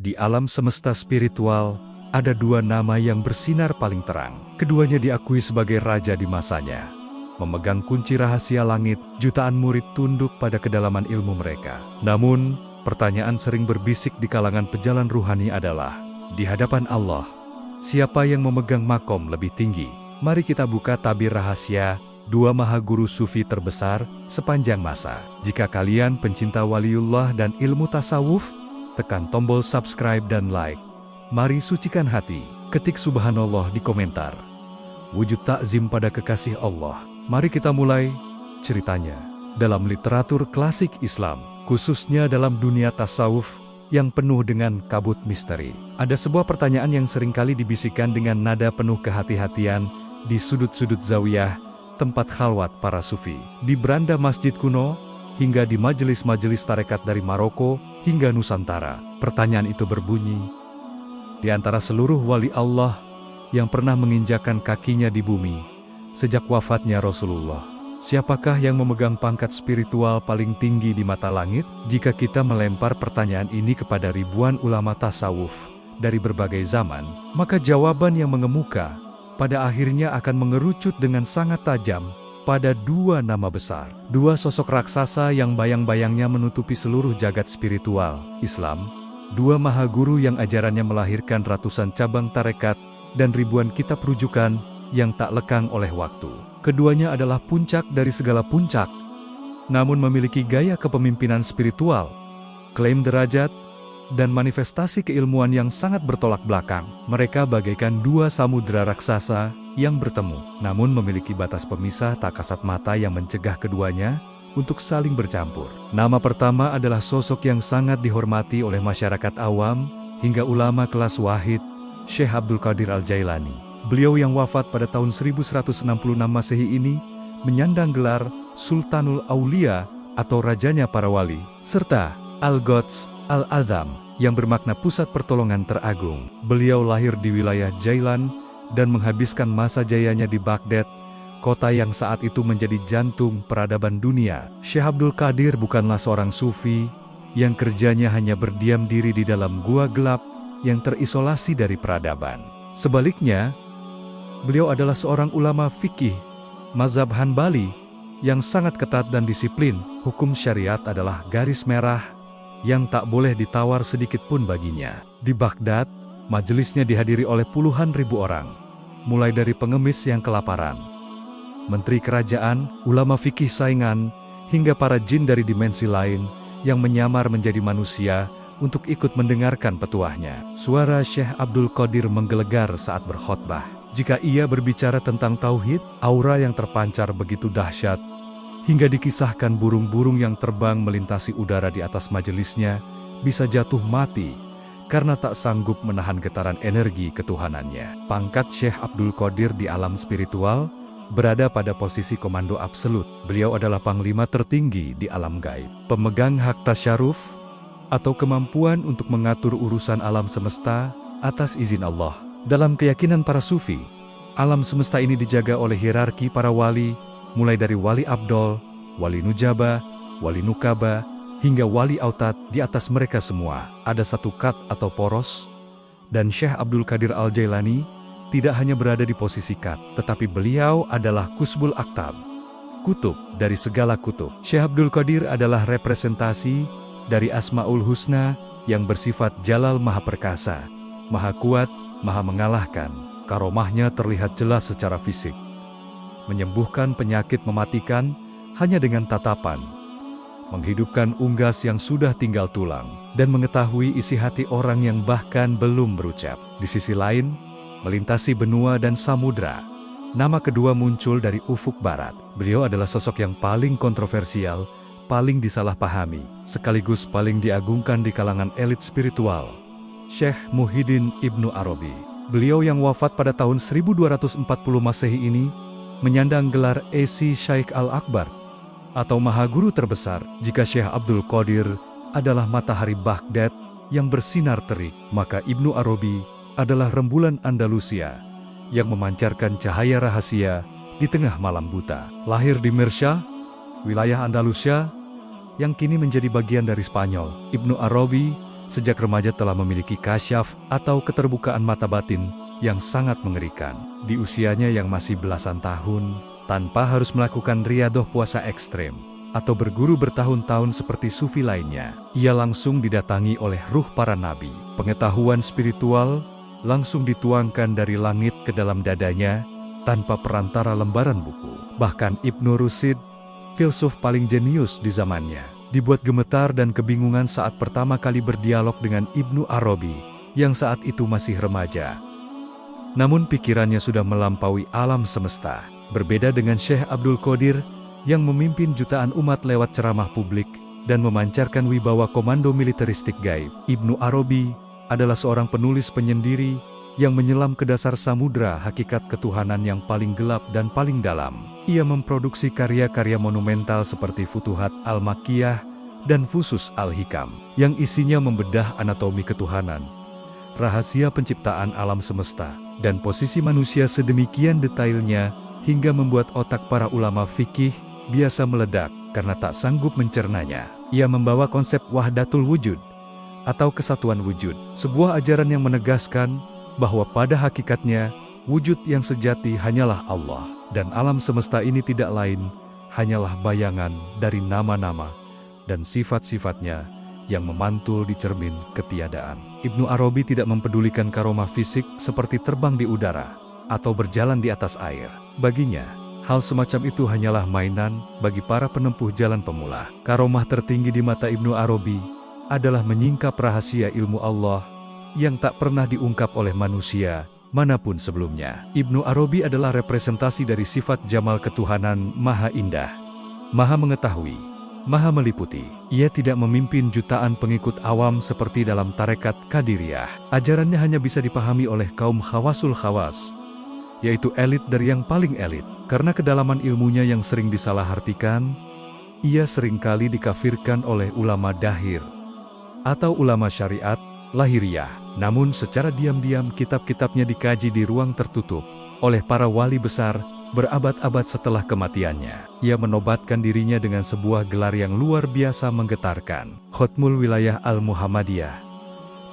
Di alam semesta spiritual, ada dua nama yang bersinar paling terang. Keduanya diakui sebagai raja di masanya. Memegang kunci rahasia langit, jutaan murid tunduk pada kedalaman ilmu mereka. Namun, pertanyaan sering berbisik di kalangan pejalan ruhani adalah, di hadapan Allah, siapa yang memegang makom lebih tinggi? Mari kita buka tabir rahasia dua maha guru sufi terbesar sepanjang masa. Jika kalian pencinta waliullah dan ilmu tasawuf, tekan tombol subscribe dan like. Mari sucikan hati, ketik subhanallah di komentar. Wujud takzim pada kekasih Allah. Mari kita mulai ceritanya. Dalam literatur klasik Islam, khususnya dalam dunia tasawuf yang penuh dengan kabut misteri, ada sebuah pertanyaan yang seringkali dibisikkan dengan nada penuh kehati-hatian di sudut-sudut zawiyah, tempat khalwat para sufi, di beranda masjid kuno, hingga di majelis-majelis tarekat dari Maroko hingga Nusantara. Pertanyaan itu berbunyi, di antara seluruh wali Allah yang pernah menginjakkan kakinya di bumi sejak wafatnya Rasulullah, siapakah yang memegang pangkat spiritual paling tinggi di mata langit? Jika kita melempar pertanyaan ini kepada ribuan ulama tasawuf dari berbagai zaman, maka jawaban yang mengemuka pada akhirnya akan mengerucut dengan sangat tajam pada dua nama besar, dua sosok raksasa yang bayang-bayangnya menutupi seluruh jagat spiritual Islam, dua maha guru yang ajarannya melahirkan ratusan cabang tarekat dan ribuan kitab rujukan yang tak lekang oleh waktu. Keduanya adalah puncak dari segala puncak, namun memiliki gaya kepemimpinan spiritual, klaim derajat, dan manifestasi keilmuan yang sangat bertolak belakang. Mereka bagaikan dua samudera raksasa yang bertemu, namun memiliki batas pemisah tak kasat mata yang mencegah keduanya untuk saling bercampur. Nama pertama adalah sosok yang sangat dihormati oleh masyarakat awam hingga ulama kelas wahid, Syekh Abdul Qadir Al-Jailani. Beliau yang wafat pada tahun 1166 Masehi ini menyandang gelar Sultanul Aulia atau Rajanya para Wali, serta Al-Ghots Al-Azam yang bermakna pusat pertolongan teragung. Beliau lahir di wilayah Jailan dan menghabiskan masa jayanya di Baghdad, kota yang saat itu menjadi jantung peradaban dunia. Syekh Abdul Qadir bukanlah seorang sufi yang kerjanya hanya berdiam diri di dalam gua gelap yang terisolasi dari peradaban. Sebaliknya, beliau adalah seorang ulama fikih mazhab Hanbali yang sangat ketat dan disiplin. Hukum syariat adalah garis merah yang tak boleh ditawar sedikit pun baginya. Di Baghdad, majelisnya dihadiri oleh puluhan ribu orang, mulai dari pengemis yang kelaparan, menteri kerajaan, ulama fikih saingan, hingga para jin dari dimensi lain yang menyamar menjadi manusia untuk ikut mendengarkan petuahnya. Suara Syekh Abdul Qadir menggelegar saat berkhotbah. Jika ia berbicara tentang tauhid, aura yang terpancar begitu dahsyat, hingga dikisahkan burung-burung yang terbang melintasi udara di atas majelisnya bisa jatuh mati karena tak sanggup menahan getaran energi ketuhanannya. Pangkat Syekh Abdul Qadir di alam spiritual berada pada posisi komando absolut. Beliau adalah panglima tertinggi di alam gaib, pemegang hak tasyaruf atau kemampuan untuk mengatur urusan alam semesta atas izin Allah. Dalam keyakinan para sufi, alam semesta ini dijaga oleh hierarki para wali, mulai dari wali abdol, wali nujaba, wali nukaba, hingga wali autad. Di atas mereka semua ada satu kat atau poros, dan Syekh Abdul Qadir Al-Jailani tidak hanya berada di posisi kat, tetapi beliau adalah kusbul aktab, kutub dari segala kutub. Syekh Abdul Qadir adalah representasi dari Asmaul Husna yang bersifat Jalal Maha Perkasa, Maha Kuat, Maha Mengalahkan. Karomahnya terlihat jelas secara fisik, menyembuhkan penyakit mematikan hanya dengan tatapan, menghidupkan unggas yang sudah tinggal tulang, dan mengetahui isi hati orang yang bahkan belum berucap. Di sisi lain, melintasi benua dan samudra, nama kedua muncul dari ufuk barat. Beliau adalah sosok yang paling kontroversial, paling disalahpahami, sekaligus paling diagungkan di kalangan elit spiritual, Syekh Muhyiddin Ibnu Arabi. Beliau yang wafat pada tahun 1240 Masehi ini menyandang gelar Esi Syaikh Al-Akbar atau Maha Guru terbesar. Jika Syekh Abdul Qadir adalah matahari Baghdad yang bersinar terik, maka Ibnu Arabi adalah rembulan Andalusia yang memancarkan cahaya rahasia di tengah malam buta. Lahir di Murcia, wilayah Andalusia yang kini menjadi bagian dari Spanyol, Ibnu Arabi sejak remaja telah memiliki kasyaf atau keterbukaan mata batin yang sangat mengerikan. Di usianya yang masih belasan tahun, tanpa harus melakukan riyadoh puasa ekstrem atau berguru bertahun-tahun seperti sufi lainnya, ia langsung didatangi oleh ruh para nabi. Pengetahuan spiritual langsung dituangkan dari langit ke dalam dadanya tanpa perantara lembaran buku. Bahkan Ibnu Rushd, filsuf paling jenius di zamannya, dibuat gemetar dan kebingungan saat pertama kali berdialog dengan Ibnu Arabi yang saat itu masih remaja. Namun pikirannya sudah melampaui alam semesta. Berbeda dengan Syekh Abdul Qadir yang memimpin jutaan umat lewat ceramah publik dan memancarkan wibawa komando militeristik gaib, Ibnu Arabi adalah seorang penulis penyendiri yang menyelam ke dasar samudra hakikat ketuhanan yang paling gelap dan paling dalam. Ia memproduksi karya-karya monumental seperti Futuhat Al-Makkiyah dan Fusus Al-Hikam, yang isinya membedah anatomi ketuhanan, rahasia penciptaan alam semesta, dan posisi manusia sedemikian detailnya, hingga membuat otak para ulama fikih biasa meledak karena tak sanggup mencernanya. Ia membawa konsep wahdatul wujud, atau kesatuan wujud, sebuah ajaran yang menegaskan bahwa pada hakikatnya, wujud yang sejati hanyalah Allah, dan alam semesta ini tidak lain, hanyalah bayangan dari nama-nama dan sifat-sifatnya yang memantul di cermin ketiadaan. Ibnu Arabi tidak mempedulikan karomah fisik seperti terbang di udara atau berjalan di atas air. Baginya, hal semacam itu hanyalah mainan bagi para penempuh jalan pemula. Karomah tertinggi di mata Ibnu Arabi adalah menyingkap rahasia ilmu Allah yang tak pernah diungkap oleh manusia manapun sebelumnya. Ibnu Arabi adalah representasi dari sifat jamal ketuhanan maha indah, maha mengetahui, maha meliputi. Ia tidak memimpin jutaan pengikut awam seperti dalam tarekat Qadiriyah. Ajarannya hanya bisa dipahami oleh kaum khawasul khawas, yaitu elit dari yang paling elit. Karena kedalaman ilmunya yang sering disalahartikan, ia seringkali dikafirkan oleh ulama dahir atau ulama syariat lahiriah. Namun secara diam-diam kitab-kitabnya dikaji di ruang tertutup oleh para wali besar berabad-abad setelah kematiannya. Ia menobatkan dirinya dengan sebuah gelar yang luar biasa menggetarkan, Khotmul Wilayah Al-Muhammadiyah,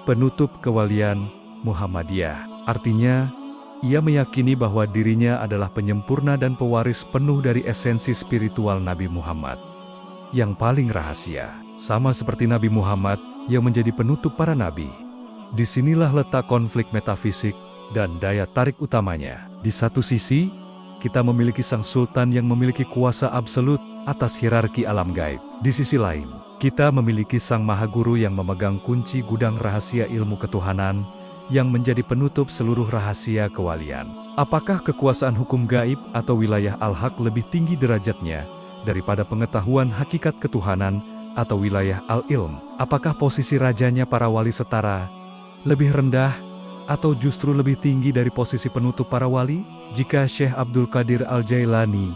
penutup kewalian Muhammadiyah. Artinya, ia meyakini bahwa dirinya adalah penyempurna dan pewaris penuh dari esensi spiritual Nabi Muhammad yang paling rahasia. Sama seperti Nabi Muhammad yang menjadi penutup para nabi. Disinilah letak konflik metafisik dan daya tarik utamanya. Di satu sisi, kita memiliki sang sultan yang memiliki kuasa absolut atas hierarki alam gaib. Di sisi lain, kita memiliki sang maha guru yang memegang kunci gudang rahasia ilmu ketuhanan yang menjadi penutup seluruh rahasia kewalian. Apakah kekuasaan hukum gaib atau wilayah al-haq lebih tinggi derajatnya daripada pengetahuan hakikat ketuhanan atau wilayah al-ilm? Apakah posisi rajanya para wali setara, lebih rendah, atau justru lebih tinggi dari posisi penutup para wali? Jika Syekh Abdul Qadir Al-Jailani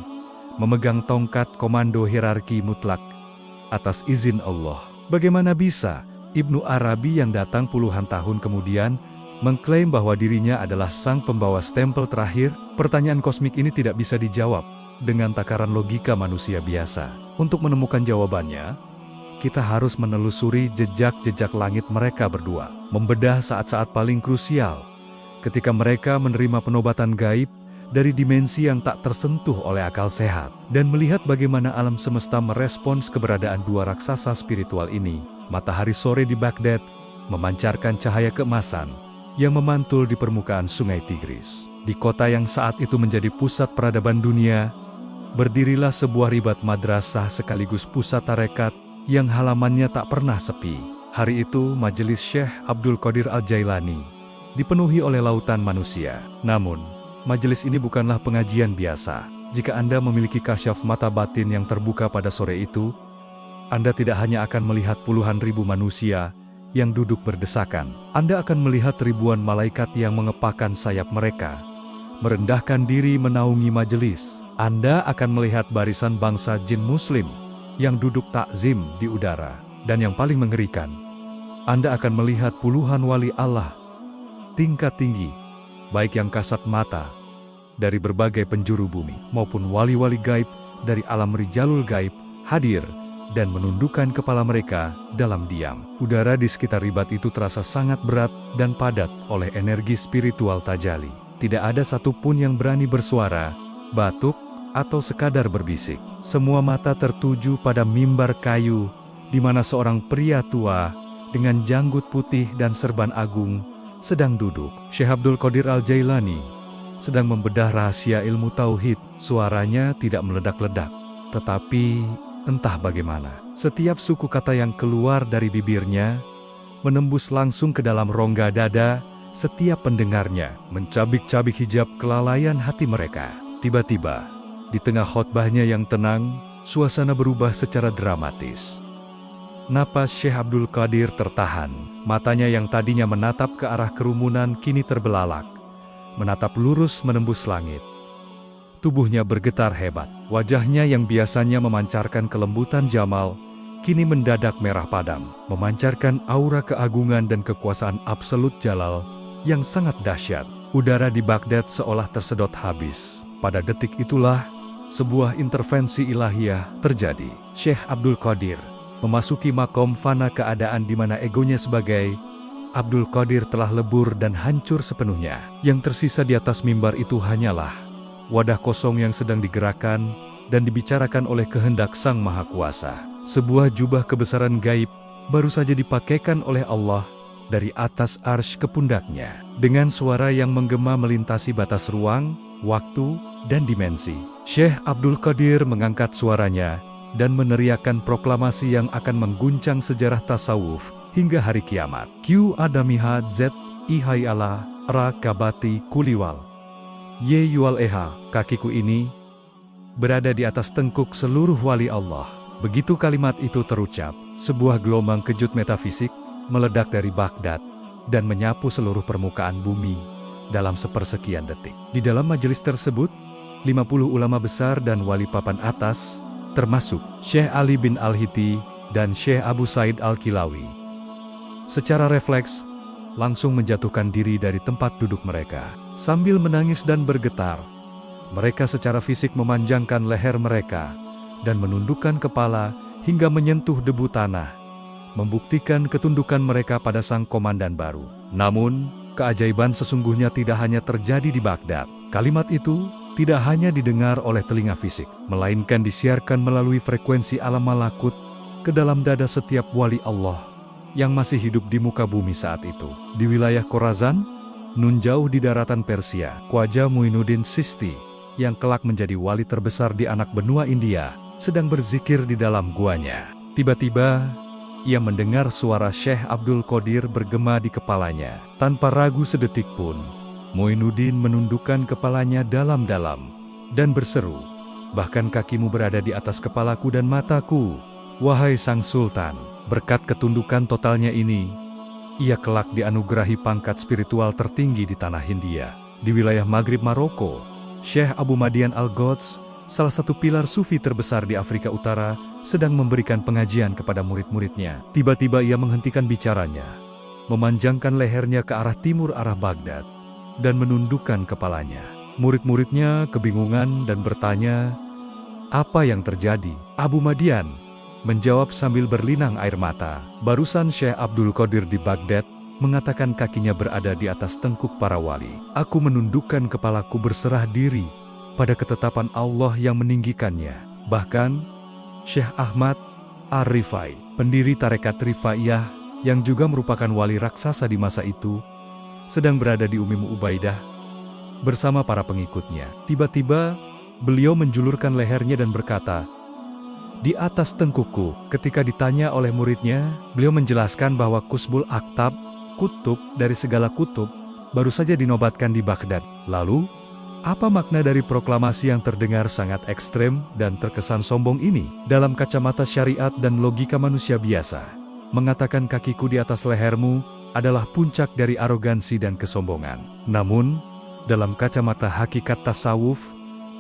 memegang tongkat komando hierarki mutlak atas izin Allah, bagaimana bisa Ibnu Arabi yang datang puluhan tahun kemudian mengklaim bahwa dirinya adalah sang pembawa stempel terakhir? Pertanyaan kosmik ini tidak bisa dijawab dengan takaran logika manusia biasa. Untuk menemukan jawabannya, kita harus menelusuri jejak-jejak langit mereka berdua, membedah saat-saat paling krusial ketika mereka menerima penobatan gaib dari dimensi yang tak tersentuh oleh akal sehat, dan melihat bagaimana alam semesta merespons keberadaan dua raksasa spiritual ini. Matahari sore di Baghdad memancarkan cahaya keemasan yang memantul di permukaan sungai Tigris. Di kota yang saat itu menjadi pusat peradaban dunia, berdirilah sebuah ribat madrasah sekaligus pusat tarekat yang halamannya tak pernah sepi. Hari itu majelis Syekh Abdul Qadir Al-Jailani dipenuhi oleh lautan manusia. Namun, majelis ini bukanlah pengajian biasa. Jika Anda memiliki kasyaf mata batin yang terbuka pada sore itu, Anda tidak hanya akan melihat puluhan ribu manusia yang duduk berdesakan. Anda akan melihat ribuan malaikat yang mengepakkan sayap mereka, merendahkan diri menaungi majelis. Anda akan melihat barisan bangsa jin muslim yang duduk takzim di udara. Dan yang paling mengerikan, Anda akan melihat puluhan wali Allah tingkat tinggi, baik yang kasat mata dari berbagai penjuru bumi, maupun wali-wali gaib dari alam rijalul gaib, hadir dan menundukkan kepala mereka dalam diam. Udara di sekitar ribat itu terasa sangat berat dan padat oleh energi spiritual tajalli. Tidak ada satupun yang berani bersuara, batuk, atau sekadar berbisik. Semua mata tertuju pada mimbar kayu, di mana seorang pria tua dengan janggut putih dan serban agung sedang duduk. Syekh Abdul Qadir Al-Jailani sedang membedah rahasia ilmu tauhid. Suaranya tidak meledak-ledak, tetapi entah bagaimana, setiap suku kata yang keluar dari bibirnya menembus langsung ke dalam rongga dada setiap pendengarnya, mencabik-cabik hijab kelalaian hati mereka. Tiba-tiba, di tengah khotbahnya yang tenang, suasana berubah secara dramatis. Napas Syekh Abdul Qadir tertahan, matanya yang tadinya menatap ke arah kerumunan kini terbelalak, menatap lurus menembus langit. Tubuhnya bergetar hebat, wajahnya yang biasanya memancarkan kelembutan Jamal, kini mendadak merah padam, memancarkan aura keagungan dan kekuasaan absolut Jalal yang sangat dahsyat. Udara di Baghdad seolah tersedot habis. Pada detik itulah, sebuah intervensi ilahiyah terjadi. Syekh Abdul Qadir memasuki makom fana, keadaan di mana egonya sebagai Abdul Qadir telah lebur dan hancur sepenuhnya. Yang tersisa di atas mimbar itu hanyalah wadah kosong yang sedang digerakkan dan dibicarakan oleh kehendak Sang Maha Kuasa. Sebuah jubah kebesaran gaib baru saja dipakaikan oleh Allah dari atas arsy ke pundaknya. Dengan suara yang menggema melintasi batas ruang, waktu, dan dimensi, Syekh Abdul Qadir mengangkat suaranya dan meneriakkan proklamasi yang akan mengguncang sejarah tasawuf hingga hari kiamat. Q adamihad z ihai ala ra kabati kuliwal ye yual eha, kakiku ini berada di atas tengkuk seluruh wali Allah. Begitu kalimat itu terucap, sebuah gelombang kejut metafisik meledak dari Baghdad dan menyapu seluruh permukaan bumi dalam sepersekian detik. Di dalam majelis tersebut, 50 ulama besar dan wali papan atas, termasuk Syekh Ali bin Al-Hiti dan Syekh Abu Said Al-Kilawi, secara refleks langsung menjatuhkan diri dari tempat duduk mereka. Sambil menangis dan bergetar, mereka secara fisik memanjangkan leher mereka dan menundukkan kepala hingga menyentuh debu tanah, membuktikan ketundukan mereka pada sang komandan baru. Namun, keajaiban sesungguhnya tidak hanya terjadi di Baghdad. Kalimat itu tidak hanya didengar oleh telinga fisik, melainkan disiarkan melalui frekuensi alam malakut ke dalam dada setiap wali Allah yang masih hidup di muka bumi saat itu. Di wilayah Khorasan, nun jauh di daratan Persia, Khwaja Muinuddin Sisti, yang kelak menjadi wali terbesar di anak benua India, sedang berzikir di dalam guanya. Tiba-tiba, ia mendengar suara Syekh Abdul Qadir bergema di kepalanya. Tanpa ragu sedetik pun, Muinuddin menundukkan kepalanya dalam-dalam dan berseru, "Bahkan kakimu berada di atas kepalaku dan mataku, wahai Sang Sultan." Berkat ketundukan totalnya ini, ia kelak dianugerahi pangkat spiritual tertinggi di tanah Hindia. Di wilayah Maghrib Maroko, Syekh Abu Madian Al-Ghods, salah satu pilar sufi terbesar di Afrika Utara, sedang memberikan pengajian kepada murid-muridnya. Tiba-tiba ia menghentikan bicaranya, memanjangkan lehernya ke arah timur arah Baghdad, dan menundukkan kepalanya. Murid-muridnya kebingungan dan bertanya, "Apa yang terjadi?" Abu Madian menjawab sambil berlinang air mata, "Barusan Syekh Abdul Qadir di Baghdad mengatakan kakinya berada di atas tengkuk para wali. Aku menundukkan kepalaku berserah diri pada ketetapan Allah yang meninggikannya." Bahkan, Syekh Ahmad Ar-Rifai, pendiri tarekat Rifaiyah yang juga merupakan wali raksasa di masa itu, sedang berada di Ummu Ubaidah bersama para pengikutnya. Tiba-tiba, beliau menjulurkan lehernya dan berkata, "Di atas tengkukku." Ketika ditanya oleh muridnya, beliau menjelaskan bahwa Kusbul Aktab, kutub dari segala kutub, baru saja dinobatkan di Baghdad. Lalu, apa makna dari proklamasi yang terdengar sangat ekstrem dan terkesan sombong ini? Dalam kacamata syariat dan logika manusia biasa, mengatakan kakiku di atas lehermu adalah puncak dari arogansi dan kesombongan. Namun, dalam kacamata hakikat tasawuf,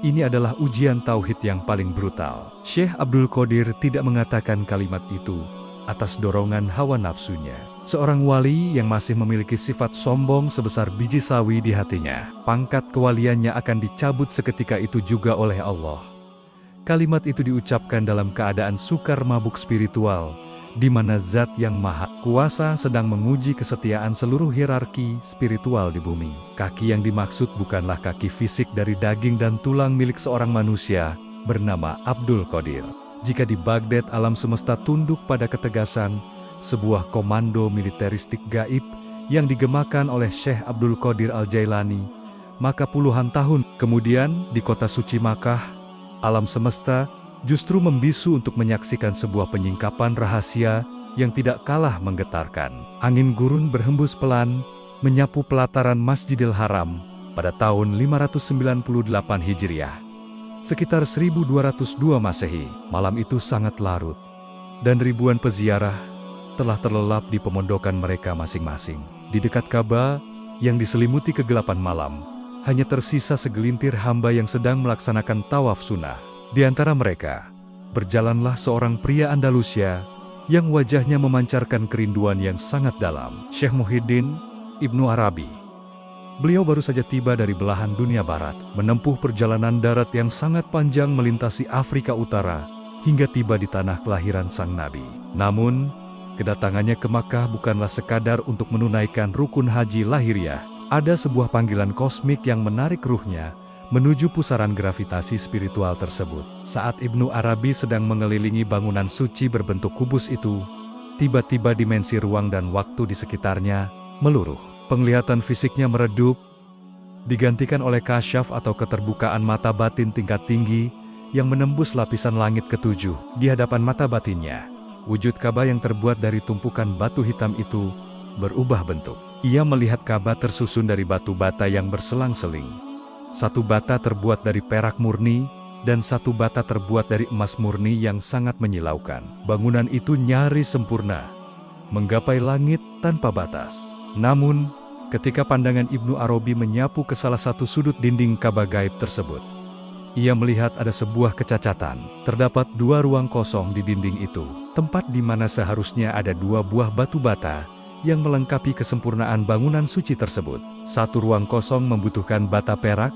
ini adalah ujian tauhid yang paling brutal. Syekh Abdul Qadir tidak mengatakan kalimat itu atas dorongan hawa nafsunya. Seorang wali yang masih memiliki sifat sombong sebesar biji sawi di hatinya, pangkat kewaliannya akan dicabut seketika itu juga oleh Allah. Kalimat itu diucapkan dalam keadaan sukar mabuk spiritual, di mana Zat yang Maha Kuasa sedang menguji kesetiaan seluruh hierarki spiritual di bumi. Kaki yang dimaksud bukanlah kaki fisik dari daging dan tulang milik seorang manusia, bernama Abdul Qadir. Jika di Baghdad alam semesta tunduk pada ketegasan, sebuah komando militeristik gaib yang digemakan oleh Syekh Abdul Qadir Al-Jailani, maka puluhan tahun kemudian di kota suci Makkah, alam semesta justru membisu untuk menyaksikan sebuah penyingkapan rahasia yang tidak kalah menggetarkan. Angin gurun berhembus pelan, menyapu pelataran Masjidil Haram pada tahun 598 Hijriah. Sekitar 1202 Masehi, malam itu sangat larut, dan ribuan peziarah telah terlelap di pemondokan mereka masing-masing. Di dekat Ka'bah yang diselimuti kegelapan malam, hanya tersisa segelintir hamba yang sedang melaksanakan tawaf sunnah. Di antara mereka, berjalanlah seorang pria Andalusia yang wajahnya memancarkan kerinduan yang sangat dalam, Syekh Muhyiddin Ibnu Arabi. Beliau baru saja tiba dari belahan dunia barat, menempuh perjalanan darat yang sangat panjang melintasi Afrika Utara, hingga tiba di tanah kelahiran sang Nabi. Namun, kedatangannya ke Makkah bukanlah sekadar untuk menunaikan rukun haji lahiriah. Ada sebuah panggilan kosmik yang menarik ruhnya menuju pusaran gravitasi spiritual tersebut. Saat Ibnu Arabi sedang mengelilingi bangunan suci berbentuk kubus itu, tiba-tiba dimensi ruang dan waktu di sekitarnya meluruh. Penglihatan fisiknya meredup, digantikan oleh kasyaf atau keterbukaan mata batin tingkat tinggi yang menembus lapisan langit ketujuh. Di hadapan mata batinnya, wujud Ka'bah yang terbuat dari tumpukan batu hitam itu berubah bentuk. Ia melihat Ka'bah tersusun dari batu bata yang berselang-seling. Satu bata terbuat dari perak murni, dan satu bata terbuat dari emas murni yang sangat menyilaukan. Bangunan itu nyaris sempurna, menggapai langit tanpa batas. Namun, ketika pandangan Ibnu Arabi menyapu ke salah satu sudut dinding Ka'bah gaib tersebut, ia melihat ada sebuah kecacatan. Terdapat dua ruang kosong di dinding itu, tempat di mana seharusnya ada dua buah batu bata yang melengkapi kesempurnaan bangunan suci tersebut. Satu ruang kosong membutuhkan bata perak,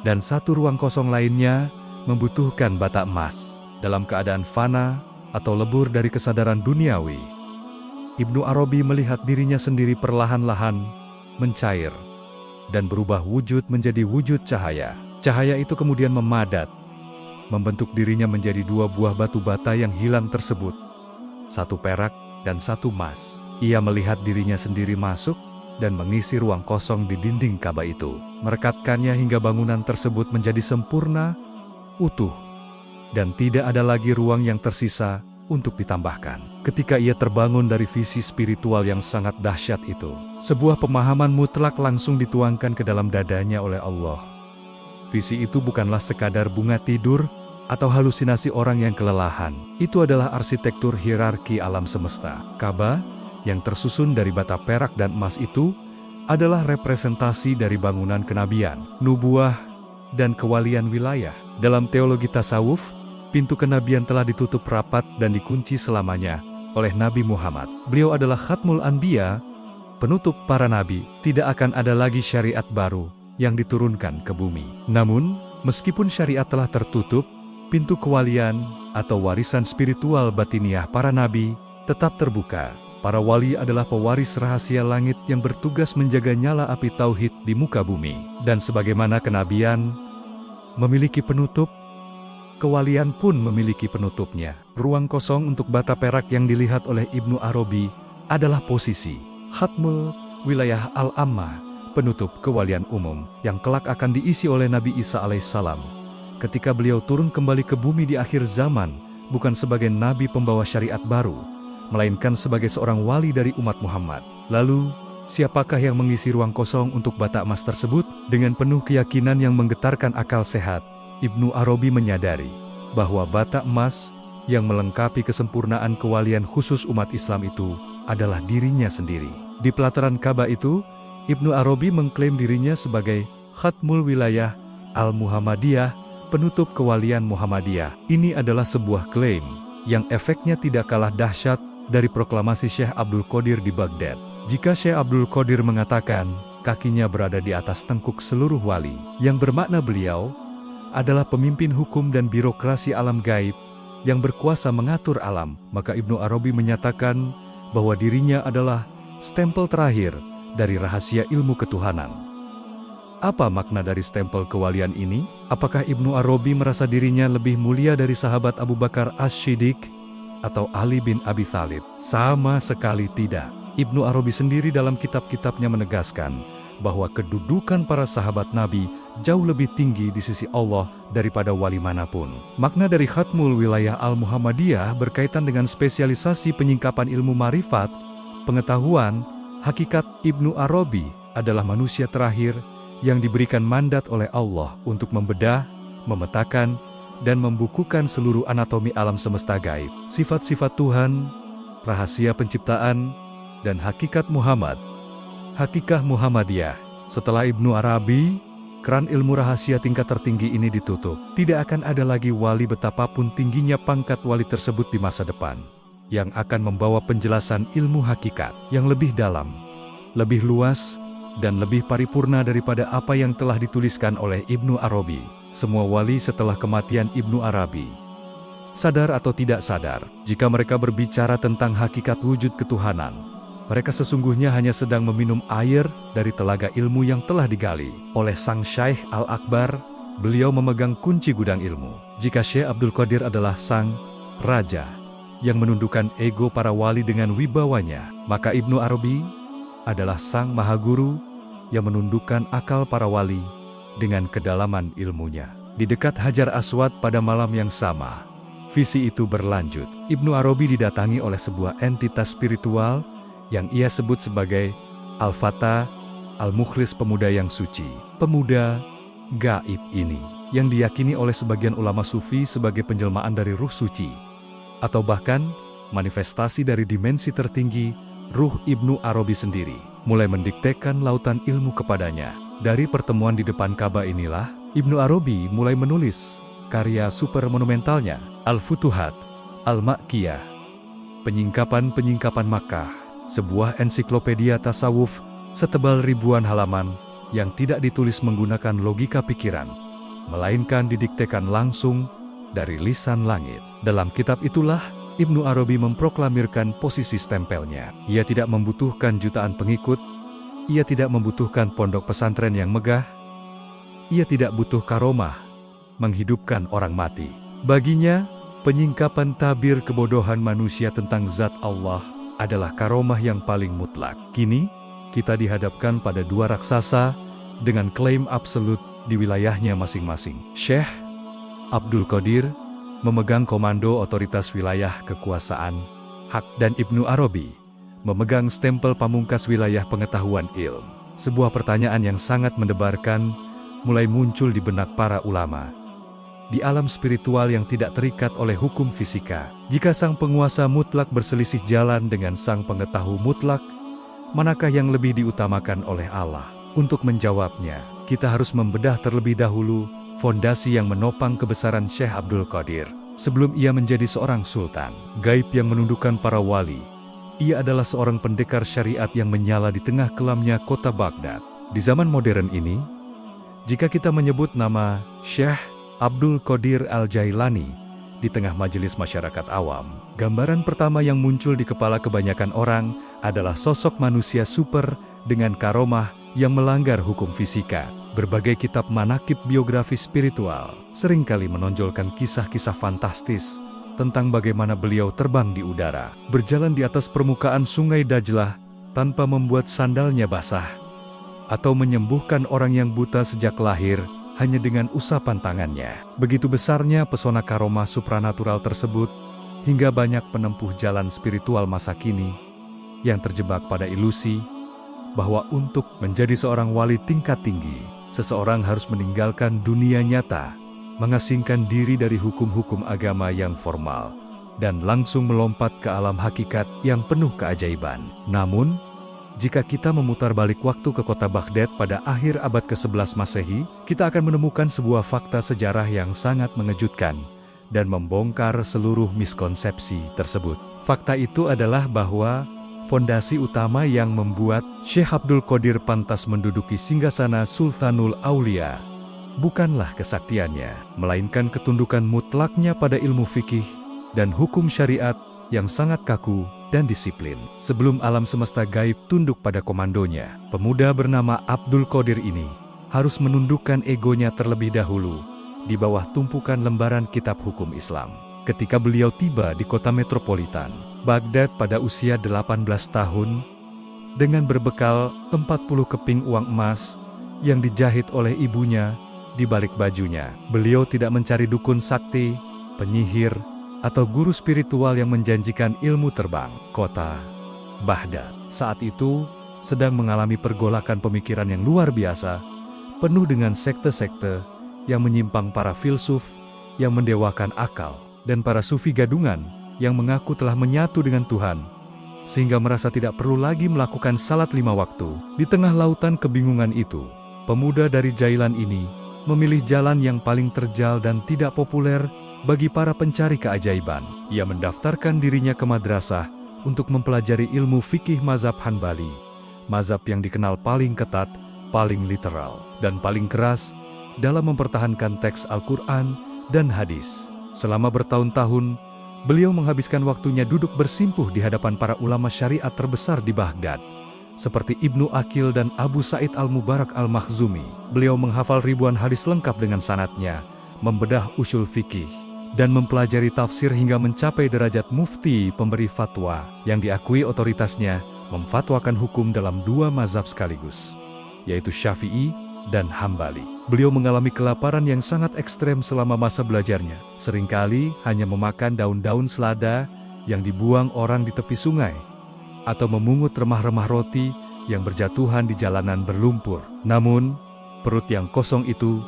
dan satu ruang kosong lainnya membutuhkan bata emas. Dalam keadaan fana atau lebur dari kesadaran duniawi, Ibnu Arabi melihat dirinya sendiri perlahan-lahan mencair dan berubah wujud menjadi wujud cahaya. Cahaya itu kemudian memadat, membentuk dirinya menjadi dua buah batu bata yang hilang tersebut, satu perak dan satu emas. Ia melihat dirinya sendiri masuk dan mengisi ruang kosong di dinding Ka'bah itu, merekatkannya hingga bangunan tersebut menjadi sempurna, utuh, dan tidak ada lagi ruang yang tersisa untuk ditambahkan. Ketika ia terbangun dari visi spiritual yang sangat dahsyat itu, sebuah pemahaman mutlak langsung dituangkan ke dalam dadanya oleh Allah. Visi itu bukanlah sekadar bunga tidur atau halusinasi orang yang kelelahan. Itu adalah arsitektur hierarki alam semesta. Ka'bah yang tersusun dari bata perak dan emas itu adalah representasi dari bangunan kenabian, nubuah, dan kewalian wilayah. Dalam teologi tasawuf, pintu kenabian telah ditutup rapat dan dikunci selamanya oleh Nabi Muhammad. Beliau adalah Khatmul Anbiya, penutup para nabi. Tidak akan ada lagi syariat baru yang diturunkan ke bumi. Namun, meskipun syariat telah tertutup, pintu kewalian atau warisan spiritual batiniah para nabi tetap terbuka. Para wali adalah pewaris rahasia langit yang bertugas menjaga nyala api tauhid di muka bumi. Dan sebagaimana kenabian memiliki penutup, kewalian pun memiliki penutupnya. Ruang kosong untuk bata perak yang dilihat oleh Ibnu Arabi adalah posisi Khatmul Wilayah Al-Ammah, penutup kewalian umum, yang kelak akan diisi oleh Nabi Isa alaihissalam. Ketika beliau turun kembali ke bumi di akhir zaman, bukan sebagai nabi pembawa syariat baru, melainkan sebagai seorang wali dari umat Muhammad. Lalu, siapakah yang mengisi ruang kosong untuk bata emas tersebut? Dengan penuh keyakinan yang menggetarkan akal sehat, Ibnu Arabi menyadari bahwa bata emas yang melengkapi kesempurnaan kewalian khusus umat Islam itu adalah dirinya sendiri. Di pelataran Ka'bah itu, Ibnu Arabi mengklaim dirinya sebagai Khatmul Wilayah Al-Muhammadiyah, penutup kewalian Muhammadiyah. Ini adalah sebuah klaim yang efeknya tidak kalah dahsyat dari proklamasi Syekh Abdul Qadir di Baghdad. Jika Syekh Abdul Qadir mengatakan kakinya berada di atas tengkuk seluruh wali, yang bermakna beliau adalah pemimpin hukum dan birokrasi alam gaib yang berkuasa mengatur alam, maka Ibnu Arabi menyatakan bahwa dirinya adalah stempel terakhir dari rahasia ilmu ketuhanan. Apa makna dari stempel kewalian ini? Apakah Ibnu Arabi merasa dirinya lebih mulia dari sahabat Abu Bakar As-Siddiq atau Ali bin Abi Thalib? Sama sekali tidak. Ibnu Arabi sendiri dalam kitab-kitabnya menegaskan bahwa kedudukan para sahabat Nabi jauh lebih tinggi di sisi Allah daripada wali manapun. Makna dari Khatmul Wilayah Al-Muhammadiyah berkaitan dengan spesialisasi penyingkapan ilmu marifat, pengetahuan, hakikat. Ibnu Arabi adalah manusia terakhir yang diberikan mandat oleh Allah untuk membedah, memetakan, dan membukukan seluruh anatomi alam semesta gaib, sifat-sifat Tuhan, rahasia penciptaan, dan hakikat Muhammad. Hakikah Muhammadiyah. Setelah Ibnu Arabi, keran ilmu rahasia tingkat tertinggi ini ditutup. Tidak akan ada lagi wali betapapun tingginya pangkat wali tersebut di masa depan, yang akan membawa penjelasan ilmu hakikat yang lebih dalam, lebih luas, dan lebih paripurna daripada apa yang telah dituliskan oleh Ibnu Arabi. Semua wali setelah kematian Ibnu Arabi, sadar atau tidak sadar, jika mereka berbicara tentang hakikat wujud ketuhanan, mereka sesungguhnya hanya sedang meminum air dari telaga ilmu yang telah digali oleh Sang Syaikh Al-Akbar. Beliau memegang kunci gudang ilmu. Jika Syekh Abdul Qadir adalah sang raja yang menundukkan ego para wali dengan wibawanya, maka Ibnu Arabi adalah sang mahaguru yang menundukkan akal para wali dengan kedalaman ilmunya. Di dekat Hajar Aswad pada malam yang sama, visi itu berlanjut. Ibnu Arabi didatangi oleh sebuah entitas spiritual yang ia sebut sebagai Al-Fatah, Al-Mukhlis, pemuda yang suci. Pemuda gaib ini, yang diyakini oleh sebagian ulama sufi sebagai penjelmaan dari ruh suci, atau bahkan manifestasi dari dimensi tertinggi ruh Ibnu Arabi sendiri, mulai mendiktekan lautan ilmu kepadanya. Dari pertemuan di depan Ka'bah inilah, Ibnu Arabi mulai menulis karya super monumentalnya, Al-Futuhat, Al-Makkiyah, Penyingkapan-Penyingkapan Makkah, sebuah ensiklopedia tasawuf setebal ribuan halaman yang tidak ditulis menggunakan logika pikiran, melainkan didiktekan langsung dari lisan langit. Dalam kitab itulah, Ibnu Arabi memproklamirkan posisi stempelnya. Ia tidak membutuhkan jutaan pengikut, ia tidak membutuhkan pondok pesantren yang megah, ia tidak butuh karomah, menghidupkan orang mati. Baginya, penyingkapan tabir kebodohan manusia tentang zat Allah adalah karomah yang paling mutlak. Kini, kita dihadapkan pada dua raksasa dengan klaim absolut di wilayahnya masing-masing. Syekh Abdul Qadir memegang komando otoritas wilayah kekuasaan, hak, dan Ibnu Arabi memegang stempel pamungkas wilayah pengetahuan ilmu. Sebuah pertanyaan yang sangat mendebarkan mulai muncul di benak para ulama. Di alam spiritual yang tidak terikat oleh hukum fisika, jika sang penguasa mutlak berselisih jalan dengan sang pengetahu mutlak, manakah yang lebih diutamakan oleh Allah? Untuk menjawabnya, kita harus membedah terlebih dahulu fondasi yang menopang kebesaran Syekh Abdul Qadir. Sebelum ia menjadi seorang sultan gaib yang menundukkan para wali, ia adalah seorang pendekar syariat yang menyala di tengah kelamnya kota Baghdad. Di zaman modern ini, jika kita menyebut nama Syekh Abdul Qadir Al-Jailani di tengah majelis masyarakat awam, gambaran pertama yang muncul di kepala kebanyakan orang adalah sosok manusia super dengan karomah yang melanggar hukum fisika. Berbagai kitab manakib biografi spiritual seringkali menonjolkan kisah-kisah fantastis tentang bagaimana beliau terbang di udara, berjalan di atas permukaan sungai Dajlah tanpa membuat sandalnya basah, atau menyembuhkan orang yang buta sejak lahir hanya dengan usapan tangannya. Begitu besarnya pesona karomah supranatural tersebut, hingga banyak penempuh jalan spiritual masa kini yang terjebak pada ilusi bahwa untuk menjadi seorang wali tingkat tinggi, seseorang harus meninggalkan dunia nyata, mengasingkan diri dari hukum-hukum agama yang formal, dan langsung melompat ke alam hakikat yang penuh keajaiban. Namun, jika kita memutar balik waktu ke kota Baghdad pada akhir abad ke-11 Masehi, kita akan menemukan sebuah fakta sejarah yang sangat mengejutkan dan membongkar seluruh miskonsepsi tersebut. Fakta itu adalah bahwa fondasi utama yang membuat Syekh Abdul Qadir pantas menduduki singgasana Sultanul Aulia bukanlah kesaktiannya, melainkan ketundukan mutlaknya pada ilmu fikih dan hukum syariat yang sangat kaku dan disiplin. Sebelum alam semesta gaib tunduk pada komandonya, pemuda bernama Abdul Qadir ini harus menundukkan egonya terlebih dahulu di bawah tumpukan lembaran kitab hukum Islam. Ketika beliau tiba di kota metropolitan Baghdad pada usia 18 tahun, dengan berbekal 40 keping uang emas yang dijahit oleh ibunya di balik bajunya, beliau tidak mencari dukun sakti, penyihir, atau guru spiritual yang menjanjikan ilmu terbang. Kota Baghdad saat itu sedang mengalami pergolakan pemikiran yang luar biasa, penuh dengan sekte-sekte yang menyimpang, para filsuf yang mendewakan akal, dan para sufi gadungan yang mengaku telah menyatu dengan Tuhan, sehingga merasa tidak perlu lagi melakukan salat 5 waktu. Di tengah lautan kebingungan itu, pemuda dari Jailan ini memilih jalan yang paling terjal dan tidak populer bagi para pencari keajaiban. Ia mendaftarkan dirinya ke madrasah untuk mempelajari ilmu fikih mazhab Hanbali, mazhab yang dikenal paling ketat, paling literal, dan paling keras dalam mempertahankan teks Al-Quran dan hadis. Selama bertahun-tahun, beliau menghabiskan waktunya duduk bersimpuh di hadapan para ulama syariat terbesar di Baghdad, seperti Ibnu Aqil dan Abu Sa'id Al-Mubarak Al-Makhzumi. Beliau menghafal ribuan hadis lengkap dengan sanadnya, membedah usul fikih, dan mempelajari tafsir hingga mencapai derajat mufti pemberi fatwa yang diakui otoritasnya memfatwakan hukum dalam 2 mazhab sekaligus, yaitu Syafi'i dan Hambali. Beliau mengalami kelaparan yang sangat ekstrem selama masa belajarnya. Seringkali hanya memakan daun-daun selada yang dibuang orang di tepi sungai, atau memungut remah-remah roti yang berjatuhan di jalanan berlumpur. Namun, perut yang kosong itu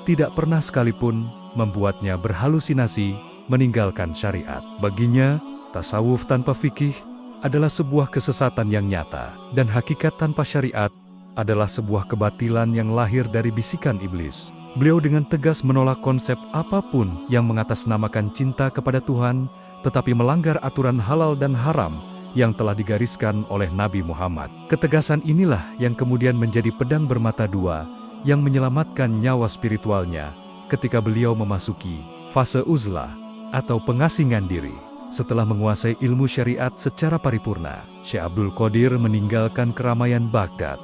tidak pernah sekalipun membuatnya berhalusinasi meninggalkan syariat. Baginya, tasawuf tanpa fikih adalah sebuah kesesatan yang nyata, dan hakikat tanpa syariat adalah sebuah kebatilan yang lahir dari bisikan iblis. Beliau dengan tegas menolak konsep apapun yang mengatasnamakan cinta kepada Tuhan, tetapi melanggar aturan halal dan haram yang telah digariskan oleh Nabi Muhammad. Ketegasan inilah yang kemudian menjadi pedang bermata dua yang menyelamatkan nyawa spiritualnya ketika beliau memasuki fase uzlah atau pengasingan diri. Setelah menguasai ilmu syariat secara paripurna, Syekh Abdul Qadir meninggalkan keramaian Baghdad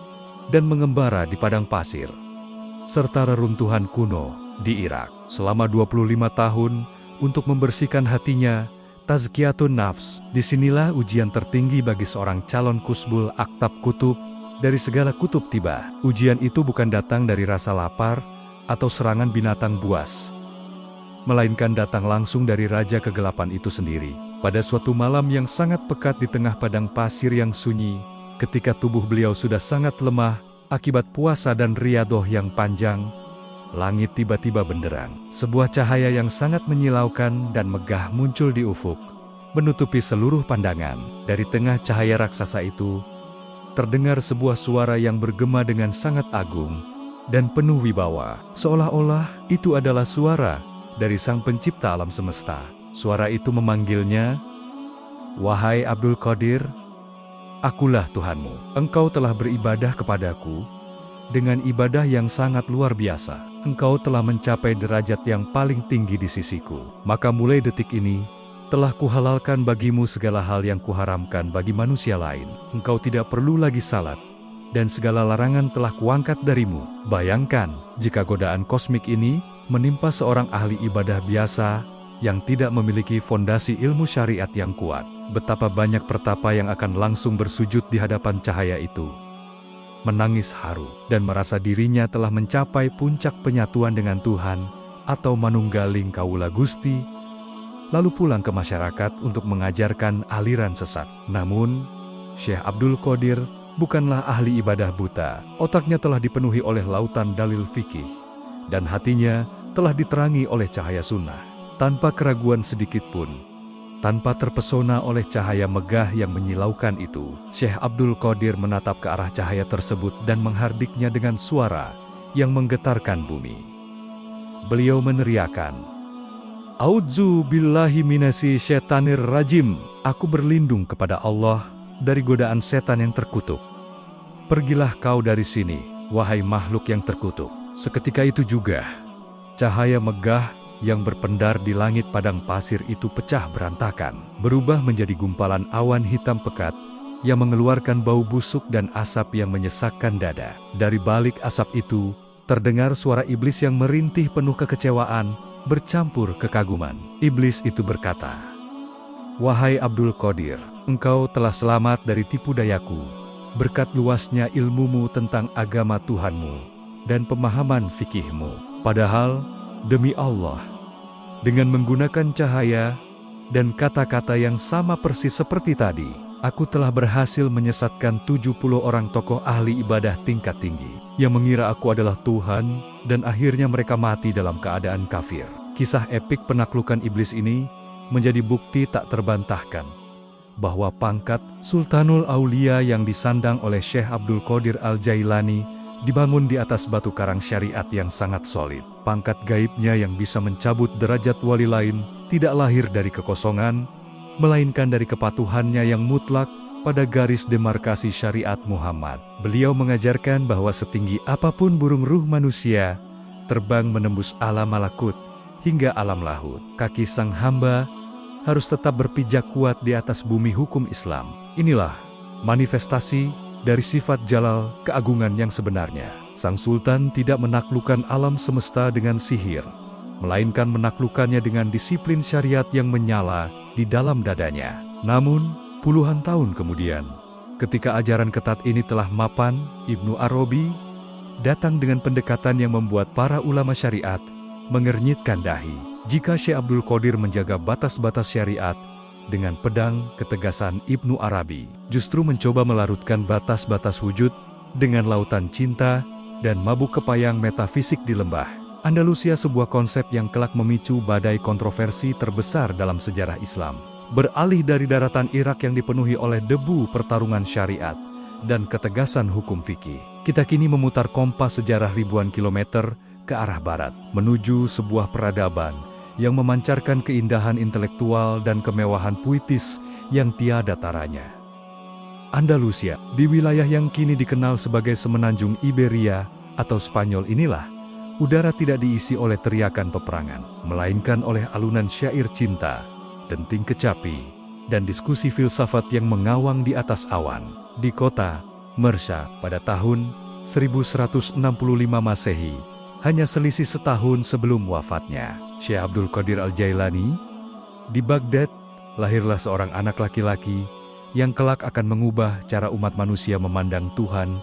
dan mengembara di padang pasir serta reruntuhan kuno di Irak selama 25 tahun untuk membersihkan hatinya. Tazkiyatun nafs, disinilah ujian tertinggi bagi seorang calon kusbul aktab kutub dari segala kutub tiba. Ujian itu bukan datang dari rasa lapar atau serangan binatang buas, melainkan datang langsung dari raja kegelapan itu sendiri. Pada suatu malam yang sangat pekat di tengah padang pasir yang sunyi, ketika tubuh beliau sudah sangat lemah akibat puasa dan riyadoh yang panjang, langit tiba-tiba benderang. Sebuah cahaya yang sangat menyilaukan dan megah muncul di ufuk, menutupi seluruh pandangan. Dari tengah cahaya raksasa itu, terdengar sebuah suara yang bergema dengan sangat agung dan penuh wibawa. Seolah-olah itu adalah suara dari Sang Pencipta alam semesta. Suara itu memanggilnya, "Wahai Abdul Qadir, akulah Tuhanmu. Engkau telah beribadah kepadaku dengan ibadah yang sangat luar biasa. Engkau telah mencapai derajat yang paling tinggi di sisiku. Maka mulai detik ini, telah kuhalalkan bagimu segala hal yang kuharamkan bagi manusia lain. Engkau tidak perlu lagi salat, dan segala larangan telah kuangkat darimu." Bayangkan, jika godaan kosmik ini menimpa seorang ahli ibadah biasa yang tidak memiliki fondasi ilmu syariat yang kuat, betapa banyak pertapa yang akan langsung bersujud di hadapan cahaya itu, menangis haru, dan merasa dirinya telah mencapai puncak penyatuan dengan Tuhan atau manunggaling kaula Gusti, lalu pulang ke masyarakat untuk mengajarkan aliran sesat. Namun, Syekh Abdul Qadir bukanlah ahli ibadah buta. Otaknya telah dipenuhi oleh lautan dalil fikih, dan hatinya telah diterangi oleh cahaya sunnah. Tanpa keraguan sedikitpun, tanpa terpesona oleh cahaya megah yang menyilaukan itu, Syekh Abdul Qadir menatap ke arah cahaya tersebut dan menghardiknya dengan suara yang menggetarkan bumi. Beliau meneriakkan, "A'udzu billahi minasy syaitanir rajim." Aku berlindung kepada Allah dari godaan setan yang terkutuk. Pergilah kau dari sini, wahai makhluk yang terkutuk. Seketika itu juga, cahaya megah yang berpendar di langit padang pasir itu pecah berantakan, berubah menjadi gumpalan awan hitam pekat yang mengeluarkan bau busuk dan asap yang menyesakkan dada. Dari balik asap itu, terdengar suara iblis yang merintih penuh kekecewaan, bercampur kekaguman. Iblis itu berkata, "Wahai Abdul Qadir, engkau telah selamat dari tipu dayaku, berkat luasnya ilmumu tentang agama Tuhanmu dan pemahaman fikihmu. Padahal, demi Allah, dengan menggunakan cahaya dan kata-kata yang sama persis seperti tadi, aku telah berhasil menyesatkan 70 orang tokoh ahli ibadah tingkat tinggi yang mengira aku adalah Tuhan, dan akhirnya mereka mati dalam keadaan kafir." Kisah epik penaklukan iblis ini menjadi bukti tak terbantahkan bahwa pangkat Sultanul Aulia yang disandang oleh Syekh Abdul Qadir Al-Jailani dibangun di atas batu karang syariat yang sangat solid. Pangkat gaibnya yang bisa mencabut derajat wali lain tidak lahir dari kekosongan, melainkan dari kepatuhannya yang mutlak pada garis demarkasi syariat Muhammad. Beliau mengajarkan bahwa setinggi apapun burung ruh manusia, terbang menembus alam malakut hingga alam lahut, kaki sang hamba harus tetap berpijak kuat di atas bumi hukum Islam. Inilah manifestasi dari sifat jalal keagungan yang sebenarnya. Sang Sultan tidak menaklukkan alam semesta dengan sihir, melainkan menaklukkannya dengan disiplin syariat yang menyala di dalam dadanya. Namun, puluhan tahun kemudian, ketika ajaran ketat ini telah mapan, Ibnu Arabi datang dengan pendekatan yang membuat para ulama syariat mengernyitkan dahi. Jika Syekh Abdul Qadir menjaga batas-batas syariat, dengan pedang ketegasan Ibnu Arabi justru mencoba melarutkan batas-batas wujud dengan lautan cinta dan mabuk kepayang metafisik di lembah Andalusia, sebuah konsep yang kelak memicu badai kontroversi terbesar dalam sejarah Islam. Beralih dari daratan Irak yang dipenuhi oleh debu pertarungan syariat dan ketegasan hukum fikih, kita kini memutar kompas sejarah ribuan kilometer ke arah barat, menuju sebuah peradaban yang memancarkan keindahan intelektual dan kemewahan puitis yang tiada taranya. Andalusia, di wilayah yang kini dikenal sebagai semenanjung Iberia atau Spanyol inilah, udara tidak diisi oleh teriakan peperangan, melainkan oleh alunan syair cinta, denting kecapi, dan diskusi filsafat yang mengawang di atas awan. Di kota Mersha pada tahun 1165 Masehi, hanya selisih setahun sebelum wafatnya Syekh Abdul Qadir Al-Jailani, di Baghdad lahirlah seorang anak laki-laki yang kelak akan mengubah cara umat manusia memandang Tuhan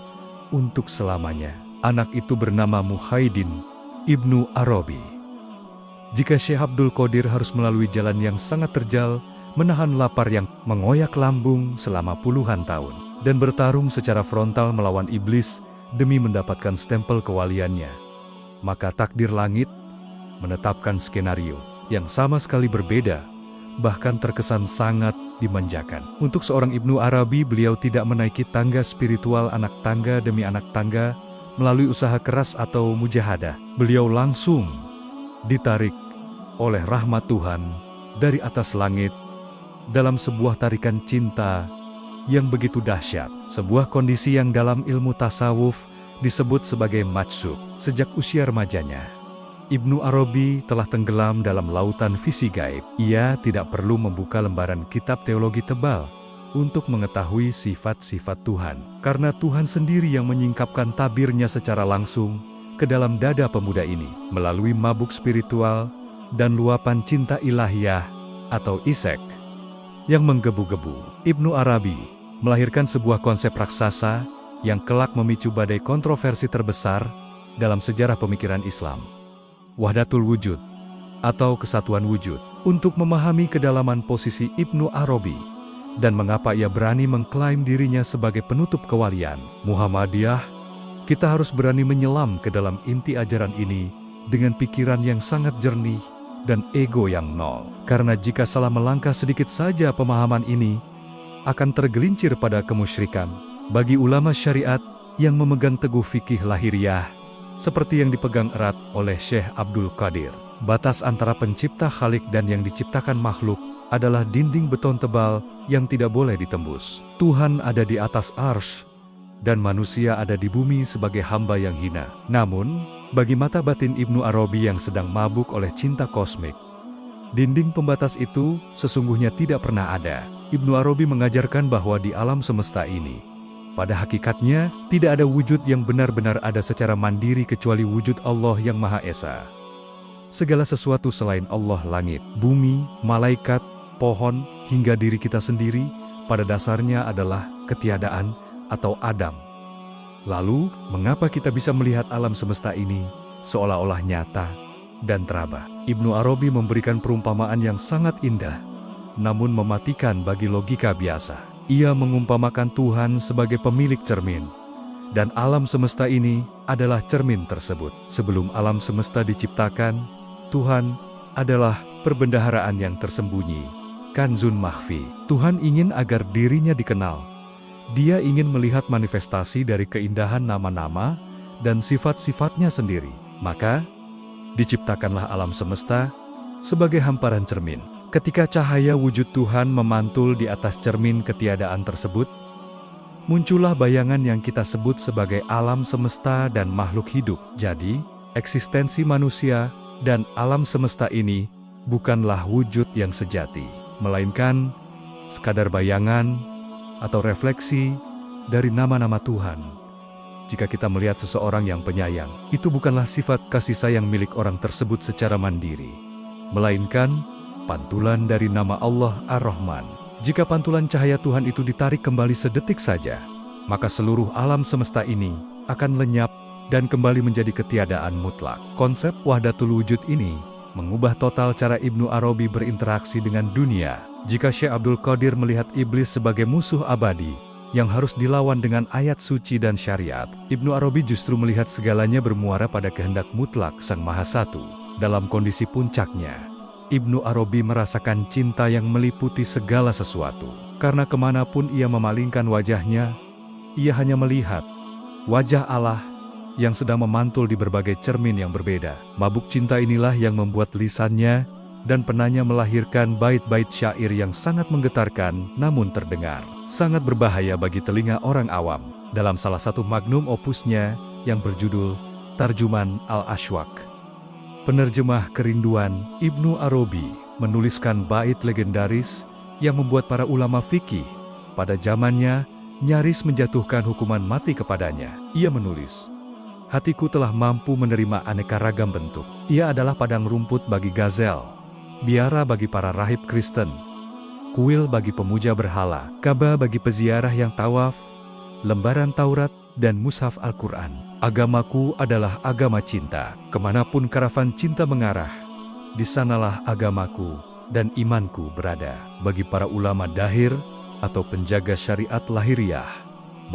untuk selamanya. Anak itu bernama Muhyiddin Ibnu Arabi. Jika Syekh Abdul Qadir harus melalui jalan yang sangat terjal, menahan lapar yang mengoyak lambung selama puluhan tahun, dan bertarung secara frontal melawan iblis demi mendapatkan stempel kewaliannya, maka takdir langit menetapkan skenario yang sama sekali berbeda, bahkan terkesan sangat dimanjakan. Untuk seorang Ibnu Arabi, beliau tidak menaiki tangga spiritual anak tangga demi anak tangga melalui usaha keras atau mujahadah. Beliau langsung ditarik oleh rahmat Tuhan dari atas langit dalam sebuah tarikan cinta yang begitu dahsyat, sebuah kondisi yang dalam ilmu tasawuf disebut sebagai majzub. Sejak usia remajanya, Ibnu Arabi telah tenggelam dalam lautan visi gaib. Ia tidak perlu membuka lembaran kitab teologi tebal untuk mengetahui sifat-sifat Tuhan, karena Tuhan sendiri yang menyingkapkan tabirnya secara langsung ke dalam dada pemuda ini melalui mabuk spiritual dan luapan cinta ilahiyah atau isek yang menggebu-gebu. Ibnu Arabi melahirkan sebuah konsep raksasa yang kelak memicu badai kontroversi terbesar dalam sejarah pemikiran Islam, wahdatul wujud atau kesatuan wujud. Untuk memahami kedalaman posisi Ibnu Arabi dan mengapa ia berani mengklaim dirinya sebagai penutup kewalian Muhammadiyah, kita harus berani menyelam ke dalam inti ajaran ini dengan pikiran yang sangat jernih dan ego yang nol. Karena jika salah melangkah sedikit saja, pemahaman ini akan tergelincir pada kemusyrikan. Bagi ulama syariat yang memegang teguh fikih lahiriah, seperti yang dipegang erat oleh Syekh Abdul Qadir, batas antara pencipta Khalik dan yang diciptakan makhluk adalah dinding beton tebal yang tidak boleh ditembus. Tuhan ada di atas arsy dan manusia ada di bumi sebagai hamba yang hina. Namun, Bagi mata batin Ibnu Arabi yang sedang mabuk oleh cinta kosmik, dinding pembatas itu sesungguhnya tidak pernah ada. Ibnu Arabi mengajarkan bahwa di alam semesta ini, pada hakikatnya, tidak ada wujud yang benar-benar ada secara mandiri kecuali wujud Allah yang Maha Esa. Segala sesuatu selain Allah, langit, bumi, malaikat, pohon, hingga diri kita sendiri, pada dasarnya adalah ketiadaan atau adam. Lalu, mengapa kita bisa melihat alam semesta ini seolah-olah nyata dan teraba? Ibnu Arabi memberikan perumpamaan yang sangat indah, namun mematikan bagi logika biasa. Ia mengumpamakan Tuhan sebagai pemilik cermin, dan alam semesta ini adalah cermin tersebut. Sebelum alam semesta diciptakan, Tuhan adalah perbendaharaan yang tersembunyi, kanzun makhfi. Tuhan ingin agar dirinya dikenal. Dia ingin melihat manifestasi dari keindahan nama-nama dan sifat-sifatnya sendiri. Maka, diciptakanlah alam semesta sebagai hamparan cermin. Ketika cahaya wujud Tuhan memantul di atas cermin ketiadaan tersebut, muncullah bayangan yang kita sebut sebagai alam semesta dan makhluk hidup. Jadi, eksistensi manusia dan alam semesta ini bukanlah wujud yang sejati, melainkan sekadar bayangan atau refleksi dari nama-nama Tuhan. Jika kita melihat seseorang yang penyayang, itu bukanlah sifat kasih sayang milik orang tersebut secara mandiri, melainkan pantulan dari nama Allah Ar-Rahman. Jika pantulan cahaya Tuhan itu ditarik kembali sedetik saja, maka seluruh alam semesta ini akan lenyap dan kembali menjadi ketiadaan mutlak. Konsep wahdatul wujud ini mengubah total cara Ibnu Arabi berinteraksi dengan dunia. Jika Syekh Abdul Qadir melihat iblis sebagai musuh abadi yang harus dilawan dengan ayat suci dan syariat, Ibnu Arabi justru melihat segalanya bermuara pada kehendak mutlak Sang Maha Satu. Dalam kondisi puncaknya, Ibnu Arabi merasakan cinta yang meliputi segala sesuatu. Karena kemanapun ia memalingkan wajahnya, ia hanya melihat wajah Allah yang sedang memantul di berbagai cermin yang berbeda. Mabuk cinta inilah yang membuat lisannya dan penanya melahirkan bait-bait syair yang sangat menggetarkan namun terdengar sangat berbahaya bagi telinga orang awam. Dalam salah satu magnum opusnya yang berjudul Tarjuman Al-Ashwaq, penerjemah kerinduan, Ibnu Arabi menuliskan bait legendaris yang membuat para ulama fikih pada zamannya nyaris menjatuhkan hukuman mati kepadanya. Ia menulis, "Hatiku telah mampu menerima aneka ragam bentuk. Ia adalah padang rumput bagi gazel, biara bagi para rahib Kristen, kuil bagi pemuja berhala, Ka'bah bagi peziarah yang tawaf, lembaran Taurat dan mushaf Al-Quran. Agamaku adalah agama cinta. Kemanapun karavan cinta mengarah, di sanalah agamaku dan imanku berada." Bagi para ulama dahir atau penjaga syariat lahiriah,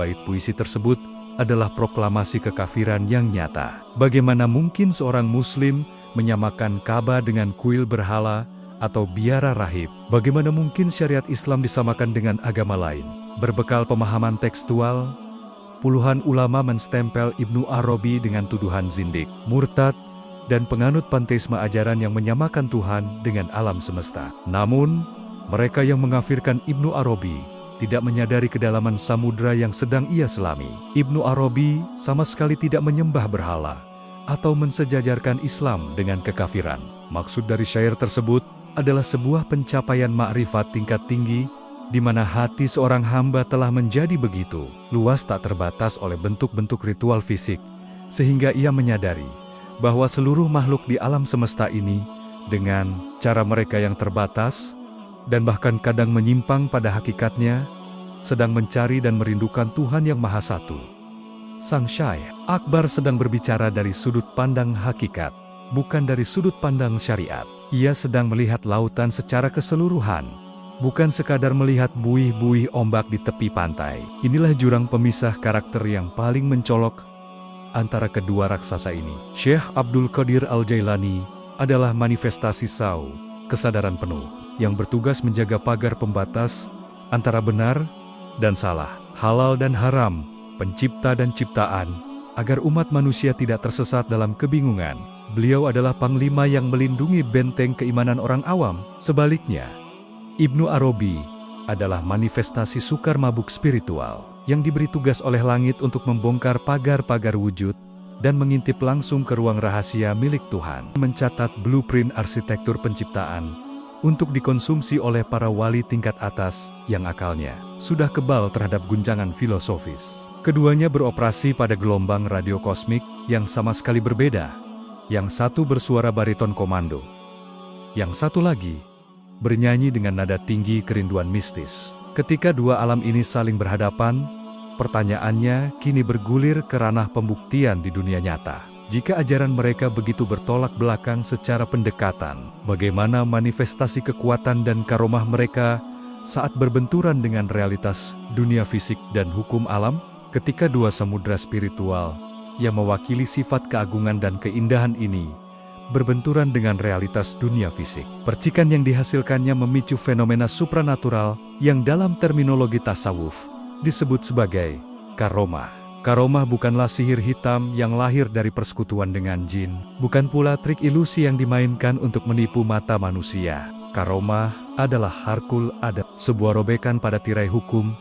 bait puisi tersebut adalah proklamasi kekafiran yang nyata. Bagaimana mungkin seorang muslim menyamakan Ka'bah dengan kuil berhala atau biara rahib? Bagaimana mungkin syariat Islam disamakan dengan agama lain? Berbekal pemahaman tekstual, puluhan ulama menstempel Ibnu Arabi dengan tuduhan zindik, murtad, dan penganut panteisme ajaran yang menyamakan Tuhan dengan alam semesta. Namun, mereka yang mengafirkan Ibnu Arabi tidak menyadari kedalaman samudra yang sedang ia selami. Ibnu Arabi sama sekali tidak menyembah berhala atau mensejajarkan Islam dengan kekafiran. Maksud dari syair tersebut adalah sebuah pencapaian makrifat tingkat tinggi di mana hati seorang hamba telah menjadi begitu luas tak terbatas oleh bentuk-bentuk ritual fisik, sehingga ia menyadari bahwa seluruh makhluk di alam semesta ini dengan cara mereka yang terbatas dan bahkan kadang menyimpang pada hakikatnya, sedang mencari dan merindukan Tuhan yang Maha Satu. Sang Syekh Akbar sedang berbicara dari sudut pandang hakikat, bukan dari sudut pandang syariat. Ia sedang melihat lautan secara keseluruhan, bukan sekadar melihat buih-buih ombak di tepi pantai. Inilah jurang pemisah karakter yang paling mencolok antara kedua raksasa ini. Syekh Abdul Qadir Al-Jailani adalah manifestasi sau, kesadaran penuh, yang bertugas menjaga pagar pembatas antara benar dan salah, halal dan haram, pencipta dan ciptaan, agar umat manusia tidak tersesat dalam kebingungan. Beliau adalah panglima yang melindungi benteng keimanan orang awam. Sebaliknya, Ibnu Arabi adalah manifestasi sukar mabuk spiritual yang diberi tugas oleh langit untuk membongkar pagar-pagar wujud dan mengintip langsung ke ruang rahasia milik Tuhan. Mencatat blueprint arsitektur penciptaan untuk dikonsumsi oleh para wali tingkat atas yang akalnya sudah kebal terhadap guncangan filosofis. Keduanya beroperasi pada gelombang radio kosmik yang sama sekali berbeda. Yang satu bersuara bariton komando, yang satu lagi bernyanyi dengan nada tinggi kerinduan mistis. Ketika dua alam ini saling berhadapan, pertanyaannya kini bergulir ke ranah pembuktian di dunia nyata. Jika ajaran mereka begitu bertolak belakang secara pendekatan, bagaimana manifestasi kekuatan dan karomah mereka saat berbenturan dengan realitas dunia fisik dan hukum alam? Ketika dua samudera spiritual yang mewakili sifat keagungan dan keindahan ini berbenturan dengan realitas dunia fisik, percikan yang dihasilkannya memicu fenomena supranatural yang dalam terminologi tasawuf disebut sebagai karomah. Karomah bukanlah sihir hitam yang lahir dari persekutuan dengan jin, bukan pula trik ilusi yang dimainkan untuk menipu mata manusia. Karomah adalah harkul adat, sebuah robekan pada tirai hukum,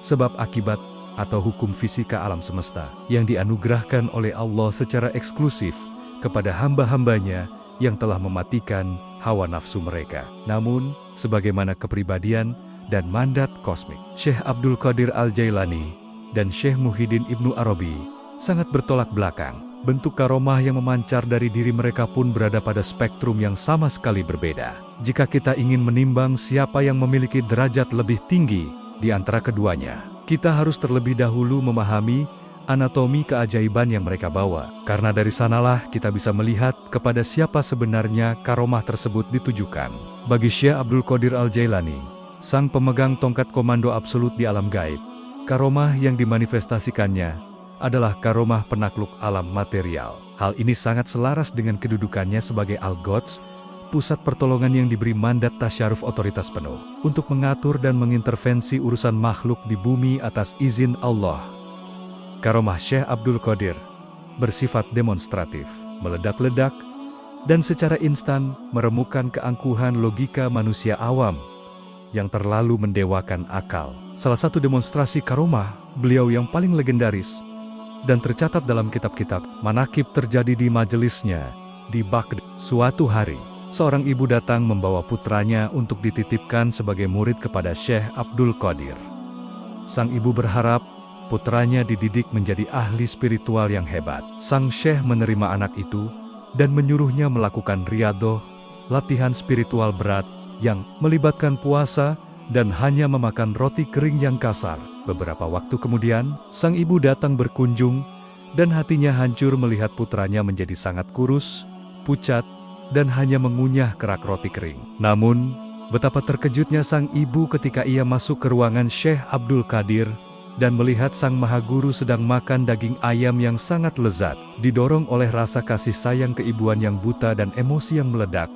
sebab akibat atau hukum fisika alam semesta yang dianugerahkan oleh Allah secara eksklusif kepada hamba-hambanya yang telah mematikan hawa nafsu mereka. Namun, sebagaimana kepribadian dan mandat kosmik, Syekh Abdul Qadir Al-Jailani dan Syekh Muhyiddin Ibnu Arabi sangat bertolak belakang. Bentuk karomah yang memancar dari diri mereka pun berada pada spektrum yang sama sekali berbeda. Jika kita ingin menimbang siapa yang memiliki derajat lebih tinggi di antara keduanya, kita harus terlebih dahulu memahami anatomi keajaiban yang mereka bawa. Karena dari sanalah kita bisa melihat kepada siapa sebenarnya karomah tersebut ditujukan. Bagi Syekh Abdul Qadir Al-Jailani, sang pemegang tongkat komando absolut di alam gaib, karomah yang dimanifestasikannya adalah karomah penakluk alam material. Hal ini sangat selaras dengan kedudukannya sebagai Al-Quds, pusat pertolongan yang diberi mandat tasyaruf otoritas penuh untuk mengatur dan mengintervensi urusan makhluk di bumi atas izin Allah. Karomah Syekh Abdul Qadir bersifat demonstratif, meledak-ledak, dan secara instan meremukan keangkuhan logika manusia awam yang terlalu mendewakan akal. Salah satu demonstrasi karomah beliau yang paling legendaris dan tercatat dalam kitab-kitab manakib terjadi di majelisnya di Baghdad. Suatu hari, seorang ibu datang membawa putranya untuk dititipkan sebagai murid kepada Syekh Abdul Qadir. Sang ibu berharap putranya dididik menjadi ahli spiritual yang hebat. Sang Syekh menerima anak itu dan menyuruhnya melakukan riyadoh, latihan spiritual berat yang melibatkan puasa dan hanya memakan roti kering yang kasar. Beberapa waktu kemudian, sang ibu datang berkunjung dan hatinya hancur melihat putranya menjadi sangat kurus, pucat, dan hanya mengunyah kerak roti kering. Namun, betapa terkejutnya sang ibu ketika ia masuk ke ruangan Syekh Abdul Qadir dan melihat sang maha guru sedang makan daging ayam yang sangat lezat. Didorong oleh rasa kasih sayang keibuan yang buta dan emosi yang meledak,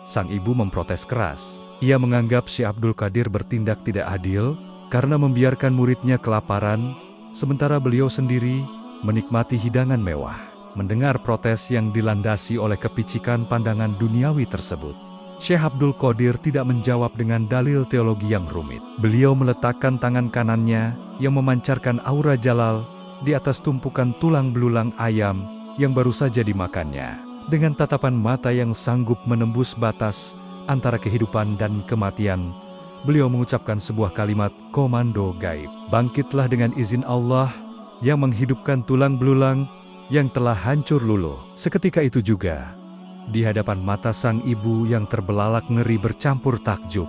sang ibu memprotes keras. Ia menganggap Syekh Abdul Qadir bertindak tidak adil karena membiarkan muridnya kelaparan, sementara beliau sendiri menikmati hidangan mewah. Mendengar protes yang dilandasi oleh kepicikan pandangan duniawi tersebut, Syekh Abdul Qadir tidak menjawab dengan dalil teologi yang rumit. Beliau meletakkan tangan kanannya yang memancarkan aura jalal di atas tumpukan tulang belulang ayam yang baru saja dimakannya. Dengan tatapan mata yang sanggup menembus batas antara kehidupan dan kematian, beliau mengucapkan sebuah kalimat komando gaib. Bangkitlah dengan izin Allah yang menghidupkan tulang belulang yang telah hancur luluh. Seketika itu juga, di hadapan mata sang ibu yang terbelalak ngeri bercampur takjub,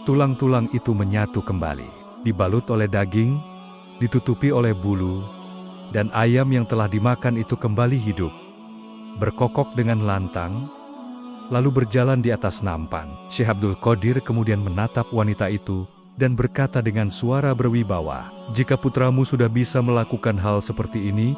tulang-tulang itu menyatu kembali, dibalut oleh daging, ditutupi oleh bulu, dan ayam yang telah dimakan itu kembali hidup, berkokok dengan lantang, lalu berjalan di atas nampan. Syekh Abdul Qadir kemudian menatap wanita itu dan berkata dengan suara berwibawa, "Jika putramu sudah bisa melakukan hal seperti ini,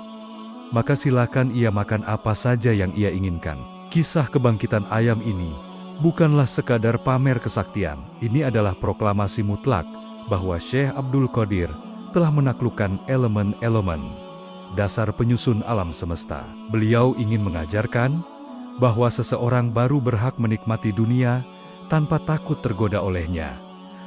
maka silakan ia makan apa saja yang ia inginkan." Kisah kebangkitan ayam ini bukanlah sekadar pamer kesaktian. Ini adalah proklamasi mutlak bahwa Syekh Abdul Qadir telah menaklukkan elemen-elemen dasar penyusun alam semesta. Beliau ingin mengajarkan bahwa seseorang baru berhak menikmati dunia tanpa takut tergoda olehnya,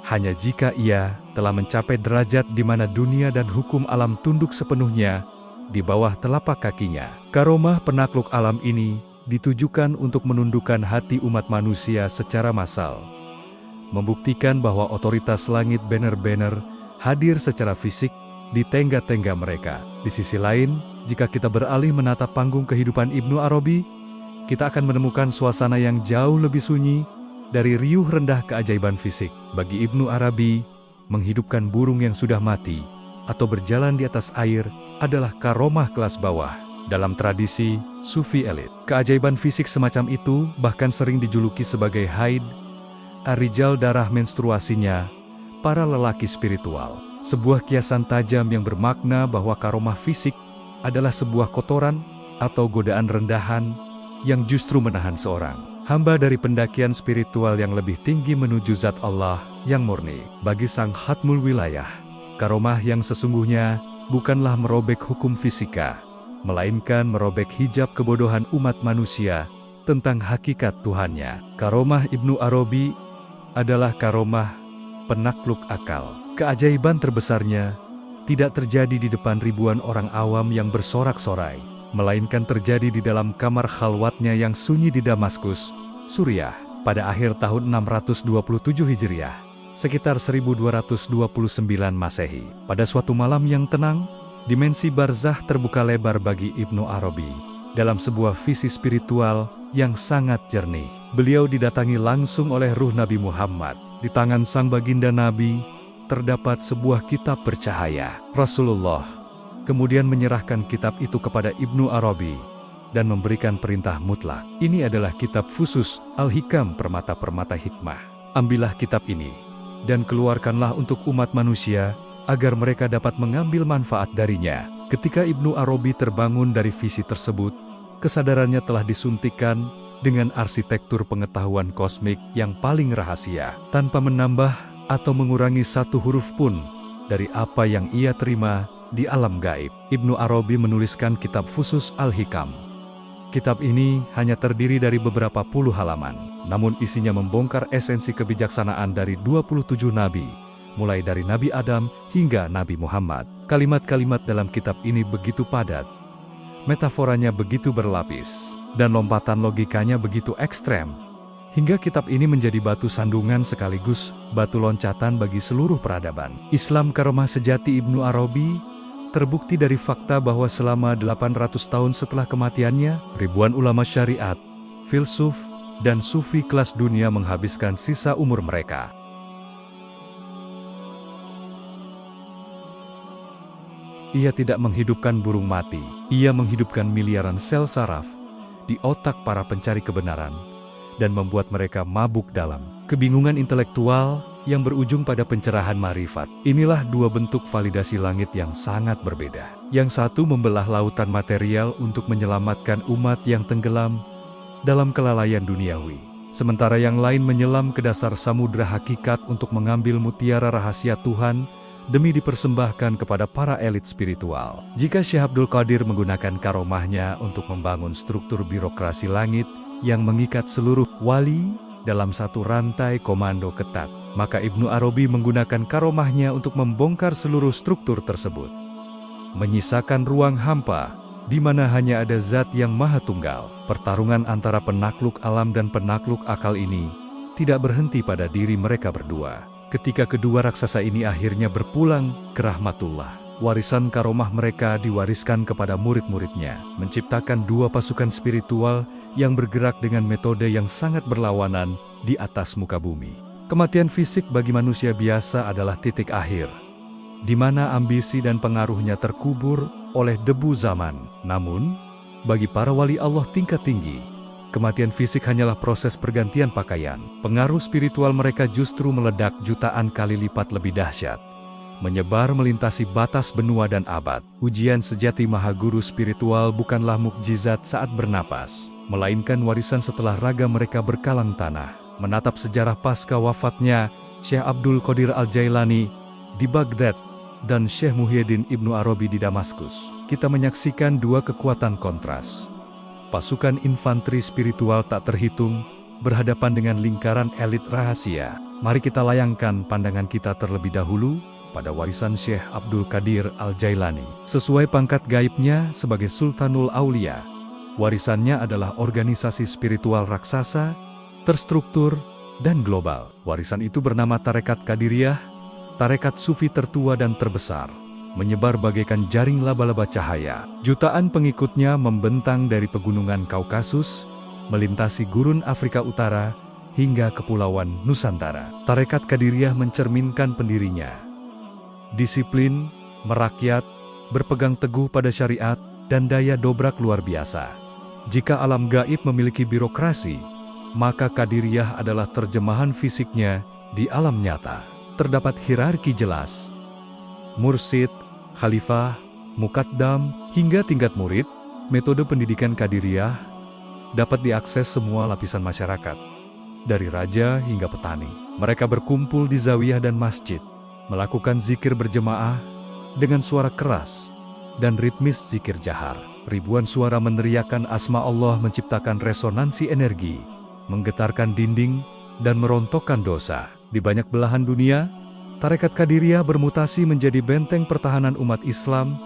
hanya jika ia telah mencapai derajat di mana dunia dan hukum alam tunduk sepenuhnya di bawah telapak kakinya. Karomah penakluk alam ini ditujukan untuk menundukkan hati umat manusia secara massal, membuktikan bahwa otoritas langit benar-benar hadir secara fisik di tengga-tengga mereka. Di sisi lain, jika kita beralih menatap panggung kehidupan Ibnu Arabi, kita akan menemukan suasana yang jauh lebih sunyi dari riuh rendah keajaiban fisik. Bagi Ibnu Arabi, menghidupkan burung yang sudah mati atau berjalan di atas air adalah karomah kelas bawah. Dalam tradisi Sufi elit, keajaiban fisik semacam itu bahkan sering dijuluki sebagai haid, arijal darah menstruasinya, para lelaki spiritual. Sebuah kiasan tajam yang bermakna bahwa karomah fisik adalah sebuah kotoran atau godaan rendahan yang justru menahan seorang hamba dari pendakian spiritual yang lebih tinggi menuju zat Allah yang murni. Bagi sang khatmul wilayah, karomah yang sesungguhnya bukanlah merobek hukum fisika, melainkan merobek hijab kebodohan umat manusia tentang hakikat Tuhannya. Karomah Ibnu Arabi adalah karomah penakluk akal. Keajaiban terbesarnya tidak terjadi di depan ribuan orang awam yang bersorak-sorai, melainkan terjadi di dalam kamar khalwatnya yang sunyi di Damaskus, Suriah, pada akhir tahun 627 Hijriah, sekitar 1229 Masehi. Pada suatu malam yang tenang, dimensi barzah terbuka lebar bagi Ibnu Arabi. Dalam sebuah visi spiritual yang sangat jernih, beliau didatangi langsung oleh ruh Nabi Muhammad. Di tangan sang baginda Nabi, terdapat sebuah kitab bercahaya. Rasulullah kemudian menyerahkan kitab itu kepada Ibnu Arabi dan memberikan perintah mutlak. Ini adalah kitab Fusus Al-Hikam, permata-permata hikmah. Ambillah kitab ini dan keluarkanlah untuk umat manusia agar mereka dapat mengambil manfaat darinya. Ketika Ibnu Arabi terbangun dari visi tersebut, kesadarannya telah disuntikkan dengan arsitektur pengetahuan kosmik yang paling rahasia, tanpa menambah atau mengurangi satu huruf pun dari apa yang ia terima di alam gaib. Ibnu Arabi menuliskan kitab Fusus Al-Hikam. Kitab ini hanya terdiri dari beberapa puluh halaman, namun isinya membongkar esensi kebijaksanaan dari 27 nabi, mulai dari Nabi Adam hingga Nabi Muhammad. Kalimat-kalimat dalam kitab ini begitu padat, metaforanya begitu berlapis, dan lompatan logikanya begitu ekstrem, hingga kitab ini menjadi batu sandungan sekaligus batu loncatan bagi seluruh peradaban. Islam karomah sejati Ibnu Arabi terbukti dari fakta bahwa selama 800 tahun setelah kematiannya, ribuan ulama syariat, filsuf, dan sufi kelas dunia menghabiskan sisa umur mereka Ia tidak menghidupkan burung mati, ia menghidupkan miliaran sel saraf di otak para pencari kebenaran dan membuat mereka mabuk dalam kebingungan intelektual yang berujung pada pencerahan marifat. Inilah dua bentuk validasi langit yang sangat berbeda. Yang satu membelah lautan material untuk menyelamatkan umat yang tenggelam dalam kelalaian duniawi, sementara yang lain menyelam ke dasar samudera hakikat untuk mengambil mutiara rahasia Tuhan demi dipersembahkan kepada para elit spiritual. Jika Syekh Abdul Qadir menggunakan karomahnya untuk membangun struktur birokrasi langit yang mengikat seluruh wali dalam satu rantai komando ketat, maka Ibnu Arabi menggunakan karomahnya untuk membongkar seluruh struktur tersebut, menyisakan ruang hampa di mana hanya ada zat yang maha tunggal. Pertarungan antara penakluk alam dan penakluk akal ini tidak berhenti pada diri mereka berdua. Ketika kedua raksasa ini akhirnya berpulang ke rahmatullah, warisan karomah mereka diwariskan kepada murid-muridnya, menciptakan dua pasukan spiritual yang bergerak dengan metode yang sangat berlawanan di atas muka bumi. Kematian fisik bagi manusia biasa adalah titik akhir, di mana ambisi dan pengaruhnya terkubur oleh debu zaman. Namun, bagi para wali Allah tingkat tinggi, kematian fisik hanyalah proses pergantian pakaian. Pengaruh spiritual mereka justru meledak jutaan kali lipat lebih dahsyat, menyebar melintasi batas benua dan abad. Ujian sejati Maha Guru spiritual bukanlah mukjizat saat bernapas, melainkan warisan setelah raga mereka berkalang tanah. Menatap sejarah pasca wafatnya Syekh Abdul Qadir Al-Jailani di Baghdad dan Syekh Muhyiddin Ibnu Arabi di Damaskus, kita menyaksikan dua kekuatan kontras. Pasukan infanteri spiritual tak terhitung berhadapan dengan lingkaran elit rahasia. Mari kita layangkan pandangan kita terlebih dahulu pada warisan Syekh Abdul Qadir Al-Jailani. Sesuai pangkat gaibnya sebagai Sultanul Aulia, warisannya adalah organisasi spiritual raksasa, terstruktur, dan global. Warisan itu bernama Tarekat Qadiriyah, tarekat sufi tertua dan terbesar, menyebar bagaikan jaring laba-laba cahaya. Jutaan pengikutnya membentang dari pegunungan Kaukasus, melintasi gurun Afrika Utara, hingga Kepulauan Nusantara. Tarekat Qadiriyah mencerminkan pendirinya disiplin, merakyat, berpegang teguh pada syariat, dan daya dobrak luar biasa. Jika alam gaib memiliki birokrasi, maka Qadiriyah adalah terjemahan fisiknya di alam nyata. Terdapat hierarki jelas: mursyid, khalifah, mukaddam, hingga tingkat murid. Metode pendidikan Qadiriyah dapat diakses semua lapisan masyarakat, dari raja hingga petani. Mereka berkumpul di zawiyah dan masjid, melakukan zikir berjemaah dengan suara keras dan ritmis zikir jahar. Ribuan suara meneriakkan asma Allah menciptakan resonansi energi, menggetarkan dinding, dan merontokkan dosa. Di banyak belahan dunia, Tarekat Qadiriyah bermutasi menjadi benteng pertahanan umat Islam.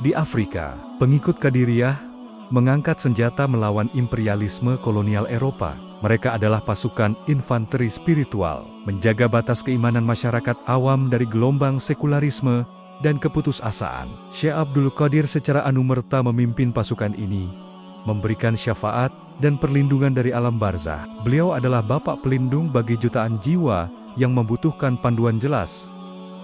Di Afrika, pengikut Qadiriyah mengangkat senjata melawan imperialisme kolonial Eropa. Mereka adalah pasukan infanteri spiritual, menjaga batas keimanan masyarakat awam dari gelombang sekularisme dan keputusasaan. Syekh Abdul Qadir secara anumerta memimpin pasukan ini, memberikan syafaat dan perlindungan dari alam barzah. Beliau adalah bapak pelindung bagi jutaan jiwa yang membutuhkan panduan jelas,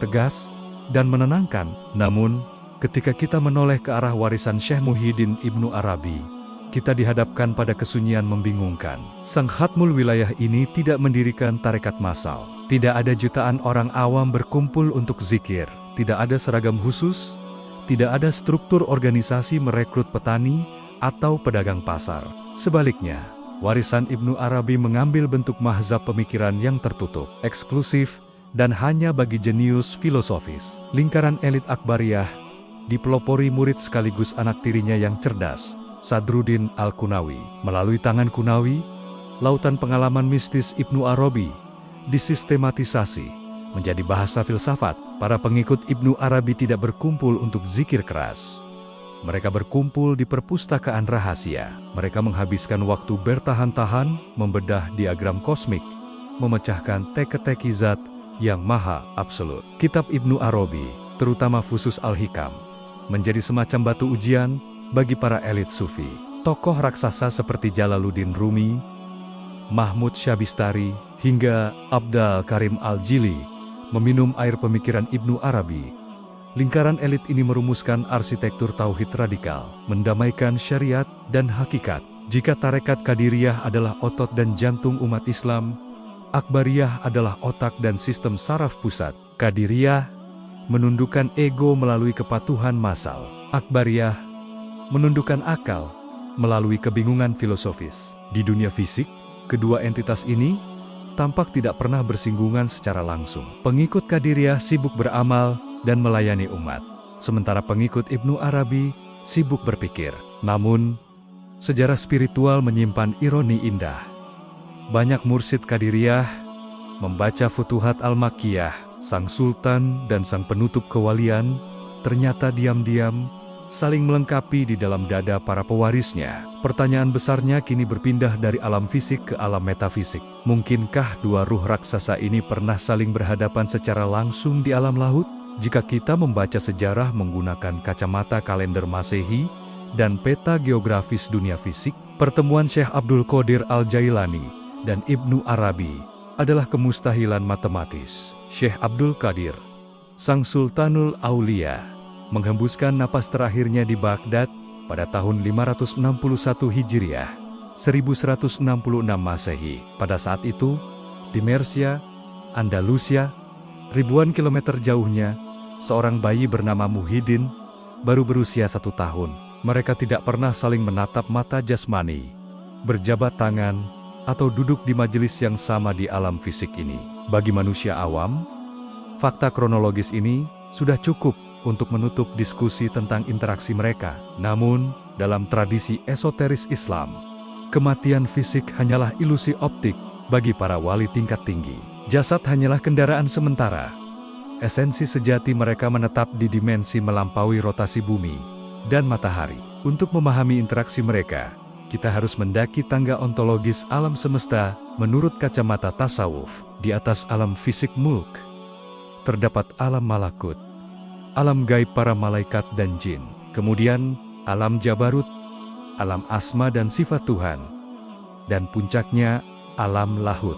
tegas, dan menenangkan. Namun, ketika kita menoleh ke arah warisan Syekh Muhyiddin Ibnu Arabi, kita dihadapkan pada kesunyian membingungkan. Sang khatmul wilayah ini tidak mendirikan tarekat massal. Tidak ada jutaan orang awam berkumpul untuk zikir. Tidak ada seragam khusus. Tidak ada struktur organisasi merekrut petani atau pedagang pasar. Sebaliknya, warisan Ibnu Arabi mengambil bentuk mahzab pemikiran yang tertutup, eksklusif, dan hanya bagi jenius filosofis. Lingkaran elit Akbariyah dipelopori murid sekaligus anak tirinya yang cerdas, Sadruddin Al-Qunawi. Melalui tangan Qunawi, lautan pengalaman mistis Ibnu Arabi disistematisasi menjadi bahasa filsafat. Para pengikut Ibnu Arabi tidak berkumpul untuk zikir keras. Mereka berkumpul di perpustakaan rahasia. Mereka menghabiskan waktu bertahan-tahan membedah diagram kosmik, memecahkan teka-teki zat yang maha absolut. Kitab Ibnu Arabi, terutama Fusus Al-Hikam, menjadi semacam batu ujian bagi para elit sufi. Tokoh raksasa seperti Jalaluddin Rumi, Mahmud Syabistari, hingga Abdal Karim Al-Jili meminum air pemikiran Ibnu Arabi. Lingkaran elit ini merumuskan arsitektur tauhid radikal, mendamaikan syariat dan hakikat. Jika tarekat Qadiriyah adalah otot dan jantung umat Islam, Akbariyah adalah otak dan sistem saraf pusat. Qadiriyah menundukkan ego melalui kepatuhan massal. Akbariyah menundukkan akal melalui kebingungan filosofis. Di dunia fisik, kedua entitas ini tampak tidak pernah bersinggungan secara langsung. Pengikut Qadiriyah sibuk beramal dan melayani umat, sementara pengikut Ibnu Arabi sibuk berpikir. Namun, sejarah spiritual menyimpan ironi indah. Banyak mursyid Qadiriyah membaca Futuhat Al-Makkiyah, sang sultan dan sang penutup kewalian, ternyata diam-diam saling melengkapi di dalam dada para pewarisnya. Pertanyaan besarnya kini berpindah dari alam fisik ke alam metafisik. Mungkinkah dua ruh raksasa ini pernah saling berhadapan secara langsung di alam laut? Jika kita membaca sejarah menggunakan kacamata kalender Masehi dan peta geografis dunia fisik, pertemuan Syekh Abdul Qadir Al-Jailani dan Ibnu Arabi adalah kemustahilan matematis. Syekh Abdul Qadir, sang Sultanul Aulia, menghembuskan napas terakhirnya di Baghdad pada tahun 561 Hijriah, 1166 Masehi. Pada saat itu, di Mersia, Andalusia, ribuan kilometer jauhnya, seorang bayi bernama Muhyiddin baru berusia 1 tahun. Mereka tidak pernah saling menatap mata jasmani, berjabat tangan, atau duduk di majelis yang sama di alam fisik ini. Bagi manusia awam, fakta kronologis ini sudah cukup untuk menutup diskusi tentang interaksi mereka. Namun, dalam tradisi esoteris Islam, kematian fisik hanyalah ilusi optik bagi para wali tingkat tinggi. Jasad hanyalah kendaraan sementara, Esensi sejati mereka menetap di dimensi melampaui rotasi bumi dan matahari. Untuk memahami interaksi mereka, kita harus mendaki tangga ontologis alam semesta menurut kacamata tasawuf. Di atas alam fisik mulk, terdapat alam malakut, alam gaib para malaikat dan jin. Kemudian, alam jabarut, alam asma dan sifat Tuhan. Dan puncaknya, alam lahut,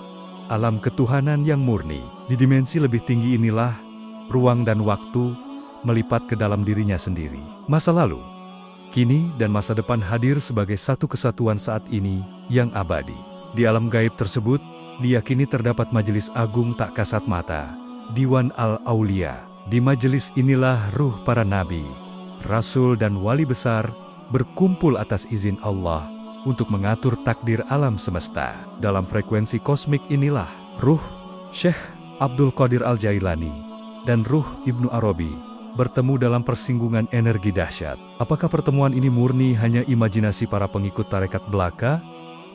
alam ketuhanan yang murni. Di dimensi lebih tinggi inilah, ruang dan waktu melipat ke dalam dirinya sendiri. Masa lalu, kini dan masa depan hadir sebagai satu kesatuan saat ini yang abadi. Di alam gaib tersebut, diyakini terdapat majelis agung tak kasat mata, Diwan Al-Aulia. Di majelis inilah ruh para nabi, rasul dan wali besar berkumpul atas izin Allah untuk mengatur takdir alam semesta. Dalam frekuensi kosmik inilah, ruh Syekh Abdul Qadir Al-Jailani dan ruh Ibnu Arabi bertemu dalam persinggungan energi dahsyat. Apakah pertemuan ini murni hanya imajinasi para pengikut tarekat belaka?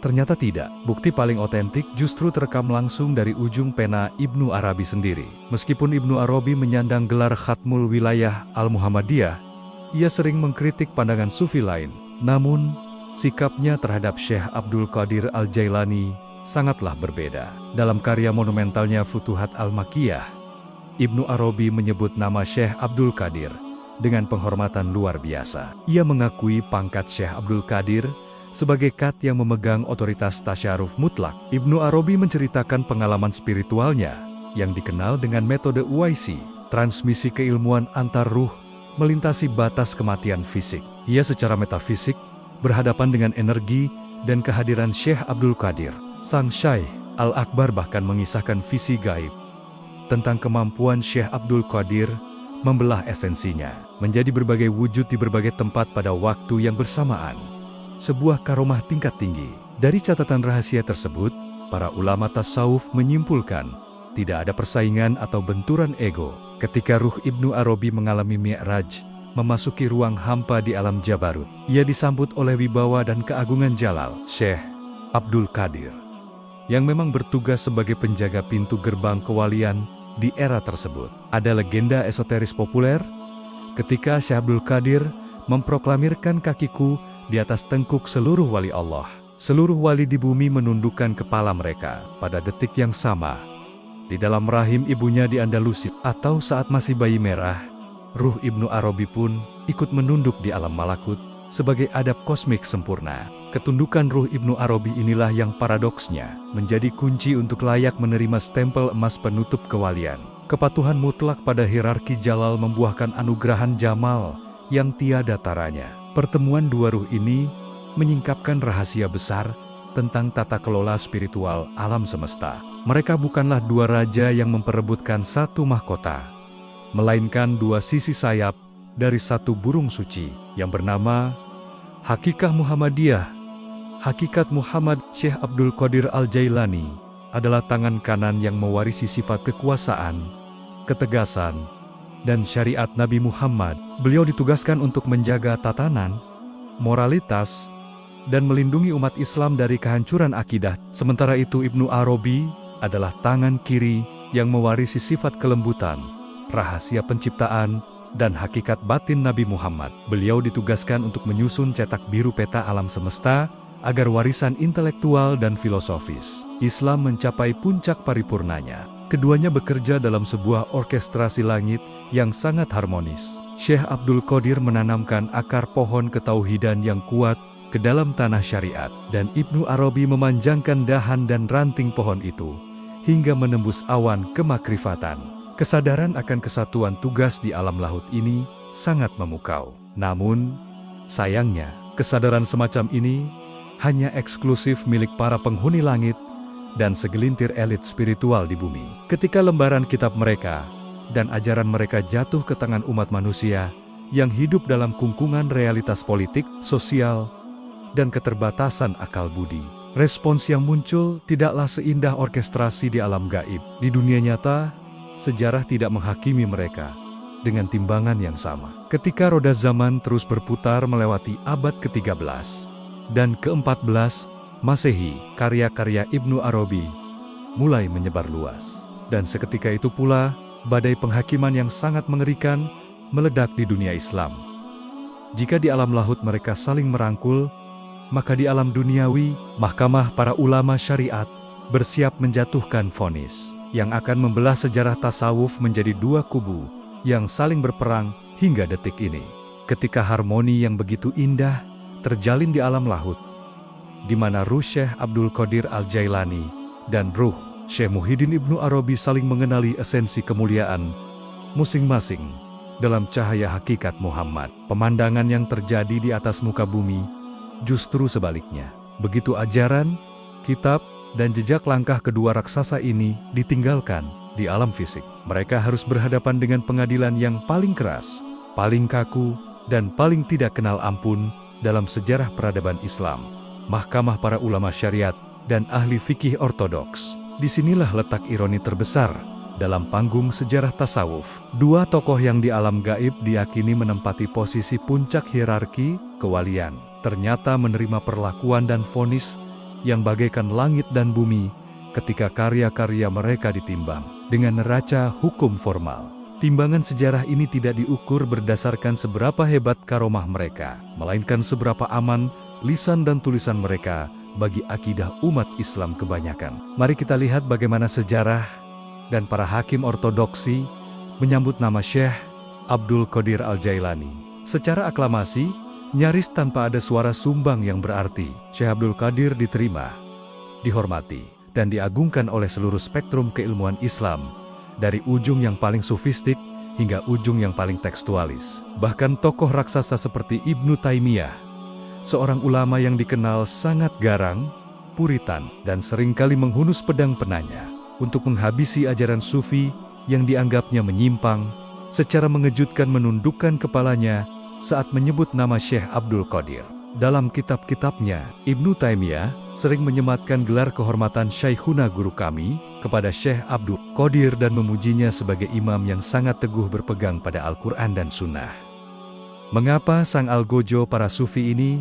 Ternyata tidak. Bukti paling otentik justru terekam langsung dari ujung pena Ibnu Arabi sendiri. Meskipun Ibnu Arabi menyandang gelar Khatmul Wilayah Al-Muhammadiyah, ia sering mengkritik pandangan sufi lain. Namun, sikapnya terhadap Syekh Abdul Qadir Al-Jailani sangatlah berbeda. Dalam karya monumentalnya Futuhat Al-Makkiyah, Ibnu Arabi menyebut nama Syekh Abdul Qadir dengan penghormatan luar biasa. Ia mengakui pangkat Syekh Abdul Qadir sebagai kat yang memegang otoritas tasyaruf mutlak. Ibnu Arabi menceritakan pengalaman spiritualnya yang dikenal dengan metode UIC, transmisi keilmuan antar ruh melintasi batas kematian fisik. Ia secara metafisik berhadapan dengan energi dan kehadiran Syekh Abdul Qadir. Sang Syekh Al-Akbar bahkan mengisahkan visi gaib tentang kemampuan Syekh Abdul Qadir membelah esensinya menjadi berbagai wujud di berbagai tempat pada waktu yang bersamaan. Sebuah karomah tingkat tinggi. Dari catatan rahasia tersebut, para ulama tasawuf menyimpulkan tidak ada persaingan atau benturan ego. Ketika ruh Ibnu Arabi mengalami mi'raj, memasuki ruang hampa di alam jabarut, ia disambut oleh wibawa dan keagungan jalal Syekh Abdul Qadir, yang memang bertugas sebagai penjaga pintu gerbang kewalian di era tersebut. Ada legenda esoteris populer, ketika Syekh Abdul Qadir memproklamirkan kakiku di atas tengkuk seluruh wali Allah, seluruh wali di bumi menundukkan kepala mereka. Pada detik yang sama, di dalam rahim ibunya di Andalusia, atau saat masih bayi merah, ruh Ibnu Arabi pun ikut menunduk di alam malakut sebagai adab kosmik sempurna. Ketundukan ruh Ibnu Arabi inilah yang paradoksnya menjadi kunci untuk layak menerima stempel emas penutup kewalian. Kepatuhan mutlak pada hierarki jalal membuahkan anugerahan jamal yang tiada taranya. Pertemuan dua ruh ini menyingkapkan rahasia besar tentang tata kelola spiritual alam semesta. Mereka bukanlah dua raja yang memperebutkan satu mahkota, melainkan dua sisi sayap dari satu burung suci yang bernama Hakikah Muhammadiyah. Hakikat Muhammad Syekh Abdul Qadir Al-Jailani adalah tangan kanan yang mewarisi sifat kekuasaan, ketegasan, dan syariat Nabi Muhammad. Beliau ditugaskan untuk menjaga tatanan, moralitas, dan melindungi umat Islam dari kehancuran akidah. Sementara itu Ibnu Arabi adalah tangan kiri yang mewarisi sifat kelembutan, rahasia penciptaan, dan hakikat batin Nabi Muhammad. Beliau ditugaskan untuk menyusun cetak biru peta alam semesta, agar warisan intelektual dan filosofis Islam mencapai puncak paripurnanya. Keduanya bekerja dalam sebuah orkestrasi langit yang sangat harmonis. Syekh Abdul Qadir menanamkan akar pohon ketauhidan yang kuat ke dalam tanah syariat, dan Ibnu Arabi memanjangkan dahan dan ranting pohon itu hingga menembus awan kemakrifatan. Kesadaran akan kesatuan tugas di alam lahut ini sangat memukau. Namun, sayangnya, kesadaran semacam ini hanya eksklusif milik para penghuni langit dan segelintir elit spiritual di bumi. Ketika lembaran kitab mereka dan ajaran mereka jatuh ke tangan umat manusia yang hidup dalam kungkungan realitas politik, sosial, dan keterbatasan akal budi, respons yang muncul tidaklah seindah orkestrasi di alam gaib. Di dunia nyata, sejarah tidak menghakimi mereka dengan timbangan yang sama. Ketika roda zaman terus berputar melewati abad ke-13 dan ke-14 Masehi, karya-karya Ibnu Arabi mulai menyebar luas. Dan seketika itu pula, badai penghakiman yang sangat mengerikan meledak di dunia Islam. Jika di alam lahut mereka saling merangkul, maka di alam duniawi, mahkamah para ulama syariat bersiap menjatuhkan vonis yang akan membelah sejarah tasawuf menjadi dua kubu yang saling berperang hingga detik ini. Ketika harmoni yang begitu indah terjalin di alam lahut, di mana ruh Syekh Abdul Qadir Al-Jailani dan ruh Syekh Muhyiddin Ibnu Arabi saling mengenali esensi kemuliaan masing-masing dalam cahaya hakikat Muhammad. Pemandangan yang terjadi di atas muka bumi justru sebaliknya. Begitu ajaran, kitab, dan jejak langkah kedua raksasa ini ditinggalkan di alam fisik, mereka harus berhadapan dengan pengadilan yang paling keras, paling kaku, dan paling tidak kenal ampun dalam sejarah peradaban Islam. Mahkamah para ulama syariat dan ahli fikih ortodoks. Disinilah letak ironi terbesar dalam panggung sejarah tasawuf. Dua tokoh yang di alam gaib diyakini menempati posisi puncak hierarki kewalian, ternyata menerima perlakuan dan vonis yang bagaikan langit dan bumi ketika karya-karya mereka ditimbang dengan neraca hukum formal. Timbangan sejarah ini tidak diukur berdasarkan seberapa hebat karomah mereka, melainkan seberapa aman lisan dan tulisan mereka bagi akidah umat Islam kebanyakan. Mari kita lihat bagaimana sejarah dan para hakim ortodoksi menyambut nama Syekh Abdul Qadir Al-Jailani. Secara aklamasi, nyaris tanpa ada suara sumbang yang berarti, Syekh Abdul Qadir diterima, dihormati, dan diagungkan oleh seluruh spektrum keilmuan Islam, dari ujung yang paling sofistik hingga ujung yang paling tekstualis. Bahkan tokoh raksasa seperti Ibnu Taimiyah, seorang ulama yang dikenal sangat garang, puritan, dan seringkali menghunus pedang penanya untuk menghabisi ajaran sufi yang dianggapnya menyimpang, secara mengejutkan menundukkan kepalanya saat menyebut nama Syekh Abdul Qadir. Dalam kitab-kitabnya, Ibnu Taimiyah sering menyematkan gelar kehormatan Syekhuna guru kami kepada Syekh Abdul Qadir dan memujinya sebagai imam yang sangat teguh berpegang pada Al-Quran dan Sunnah. Mengapa sang algojo para sufi ini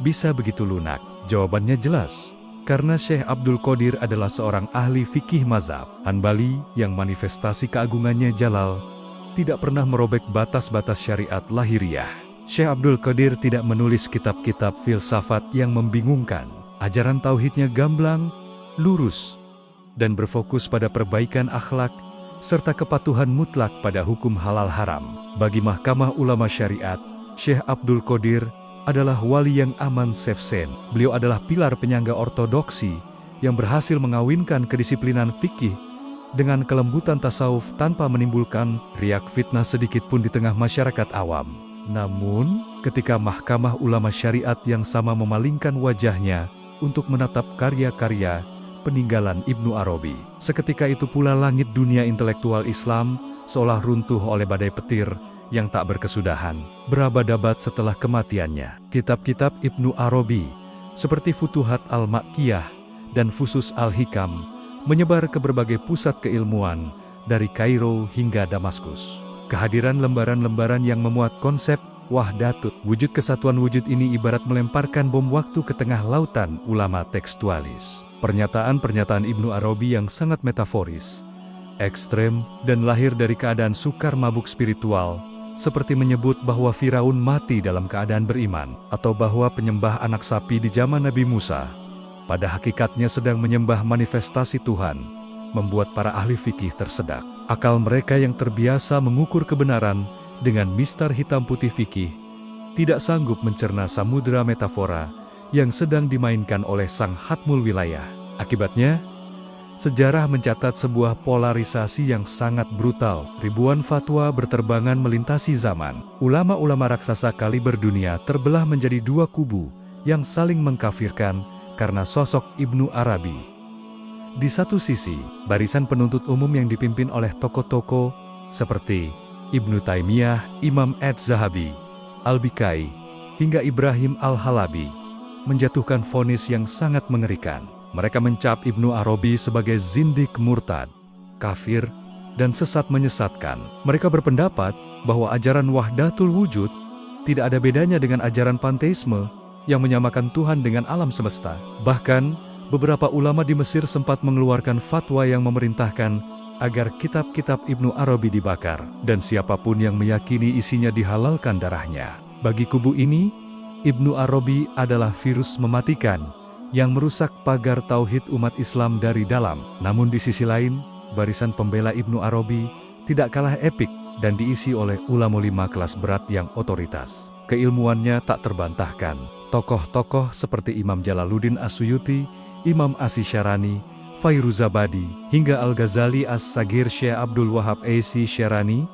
bisa begitu lunak? Jawabannya jelas. Karena Syekh Abdul Qadir adalah seorang ahli fikih mazhab Hanbali yang manifestasi keagungannya jalal tidak pernah merobek batas-batas syariat lahiriah. Syekh Abdul Qadir tidak menulis kitab-kitab filsafat yang membingungkan. Ajaran tauhidnya gamblang, lurus, dan berfokus pada perbaikan akhlak, serta kepatuhan mutlak pada hukum halal haram. Bagi mahkamah ulama syariat, Syekh Abdul Qadir adalah wali yang aman sefsen. Beliau adalah pilar penyangga ortodoksi yang berhasil mengawinkan kedisiplinan fikih dengan kelembutan tasawuf tanpa menimbulkan riak fitnah sedikit pun di tengah masyarakat awam. Namun, ketika mahkamah ulama syariat yang sama memalingkan wajahnya untuk menatap karya-karya peninggalan Ibnu Arabi, seketika itu pula langit dunia intelektual Islam seolah runtuh oleh badai petir yang tak berkesudahan. Berabad-abad setelah kematiannya, kitab-kitab Ibnu Arabi seperti Futuhat Al-Makkiyah dan Fusus Al-Hikam menyebar ke berbagai pusat keilmuan dari Kairo hingga Damaskus. Kehadiran lembaran-lembaran yang memuat konsep wahdatut, wujud kesatuan wujud ini ibarat melemparkan bom waktu ke tengah lautan ulama tekstualis. Pernyataan-pernyataan Ibnu Arabi yang sangat metaforis, ekstrem, dan lahir dari keadaan sukar mabuk spiritual, seperti menyebut bahwa Firaun mati dalam keadaan beriman, atau bahwa penyembah anak sapi di zaman Nabi Musa pada hakikatnya sedang menyembah manifestasi Tuhan, membuat para ahli fikih tersedak. Akal mereka yang terbiasa mengukur kebenaran dengan mistar hitam putih fikih, tidak sanggup mencerna samudera metafora yang sedang dimainkan oleh sang hatmul wilayah. Akibatnya, sejarah mencatat sebuah polarisasi yang sangat brutal. Ribuan fatwa berterbangan melintasi zaman. Ulama-ulama raksasa kaliber dunia terbelah menjadi dua kubu yang saling mengkafirkan karena sosok Ibnu Arabi. Di satu sisi, barisan penuntut umum yang dipimpin oleh tokoh-tokoh seperti Ibnu Taimiyah, Imam Az-Zahabi, Al-Bikai, hingga Ibrahim Al-Halabi menjatuhkan vonis yang sangat mengerikan. Mereka mencap Ibnu Arabi sebagai zindik murtad, kafir, dan sesat menyesatkan. Mereka berpendapat bahwa ajaran wahdatul wujud tidak ada bedanya dengan ajaran panteisme yang menyamakan Tuhan dengan alam semesta. Bahkan, beberapa ulama di Mesir sempat mengeluarkan fatwa yang memerintahkan agar kitab-kitab Ibnu Arabi dibakar, dan siapapun yang meyakini isinya dihalalkan darahnya. Bagi kubu ini, Ibnu Arabi adalah virus mematikan yang merusak pagar tauhid umat Islam dari dalam. Namun di sisi lain, barisan pembela Ibnu Arabi tidak kalah epik dan diisi oleh ulama 5 kelas berat yang otoritas. Keilmuannya tak terbantahkan. Tokoh-tokoh seperti Imam Jalaluddin As-Suyuti, Imam Asy-Syarani, Fairuzabadi, hingga Al-Ghazali As-Sagir Syekh Abdul Wahab As-Syarani,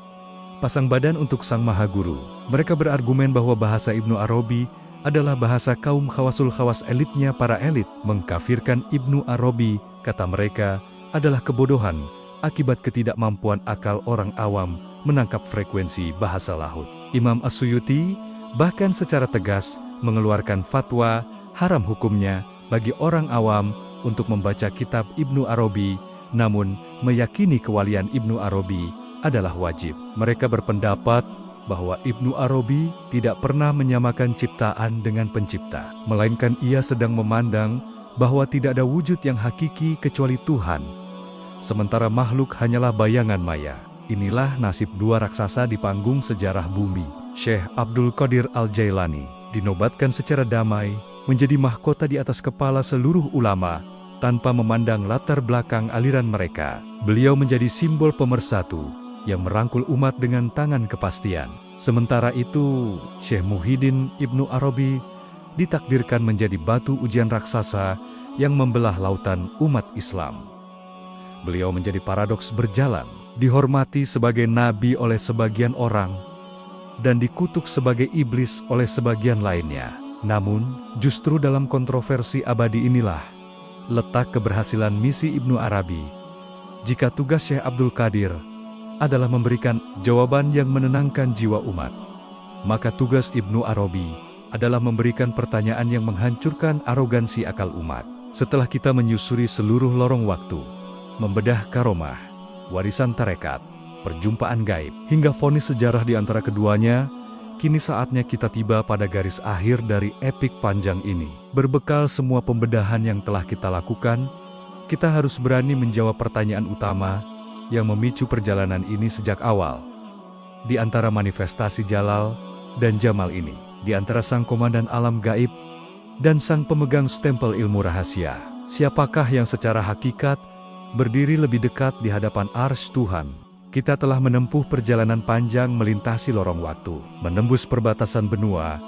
pasang badan untuk sang maha guru. Mereka berargumen bahwa bahasa Ibnu Arabi adalah bahasa kaum khawasul khawas elitnya para elit. Mengkafirkan Ibnu Arabi, kata mereka, adalah kebodohan akibat ketidakmampuan akal orang awam menangkap frekuensi bahasa laut. Imam As-Suyuti bahkan secara tegas mengeluarkan fatwa haram hukumnya bagi orang awam untuk membaca kitab Ibnu Arabi, namun meyakini kewalian Ibnu Arabi adalah wajib. Mereka berpendapat bahwa Ibnu Arabi tidak pernah menyamakan ciptaan dengan pencipta, melainkan ia sedang memandang bahwa tidak ada wujud yang hakiki kecuali Tuhan, sementara makhluk hanyalah bayangan maya. Inilah nasib dua raksasa di panggung sejarah bumi. Syekh Abdul Qadir Al-Jailani dinobatkan secara damai menjadi mahkota di atas kepala seluruh ulama tanpa memandang latar belakang aliran mereka. Beliau menjadi simbol pemersatu yang merangkul umat dengan tangan kepastian. Sementara itu, Syekh Muhyiddin Ibnu Arabi ditakdirkan menjadi batu ujian raksasa yang membelah lautan umat Islam. Beliau menjadi paradoks berjalan, dihormati sebagai nabi oleh sebagian orang, dan dikutuk sebagai iblis oleh sebagian lainnya. Namun, justru dalam kontroversi abadi inilah letak keberhasilan misi Ibnu Arabi. Jika tugas Syekh Abdul Qadir adalah memberikan jawaban yang menenangkan jiwa umat, maka tugas Ibnu Arabi adalah memberikan pertanyaan yang menghancurkan arogansi akal umat. Setelah kita menyusuri seluruh lorong waktu, membedah karomah, warisan tarekat, perjumpaan gaib, hingga vonis sejarah di antara keduanya, kini saatnya kita tiba pada garis akhir dari epik panjang ini. Berbekal semua pembedahan yang telah kita lakukan, kita harus berani menjawab pertanyaan utama yang memicu perjalanan ini sejak awal. Di antara manifestasi Jalal dan Jamal ini, di antara sang komandan alam gaib dan sang pemegang stempel ilmu rahasia, siapakah yang secara hakikat berdiri lebih dekat di hadapan arsy Tuhan? Kita telah menempuh perjalanan panjang melintasi lorong waktu, menembus perbatasan benua,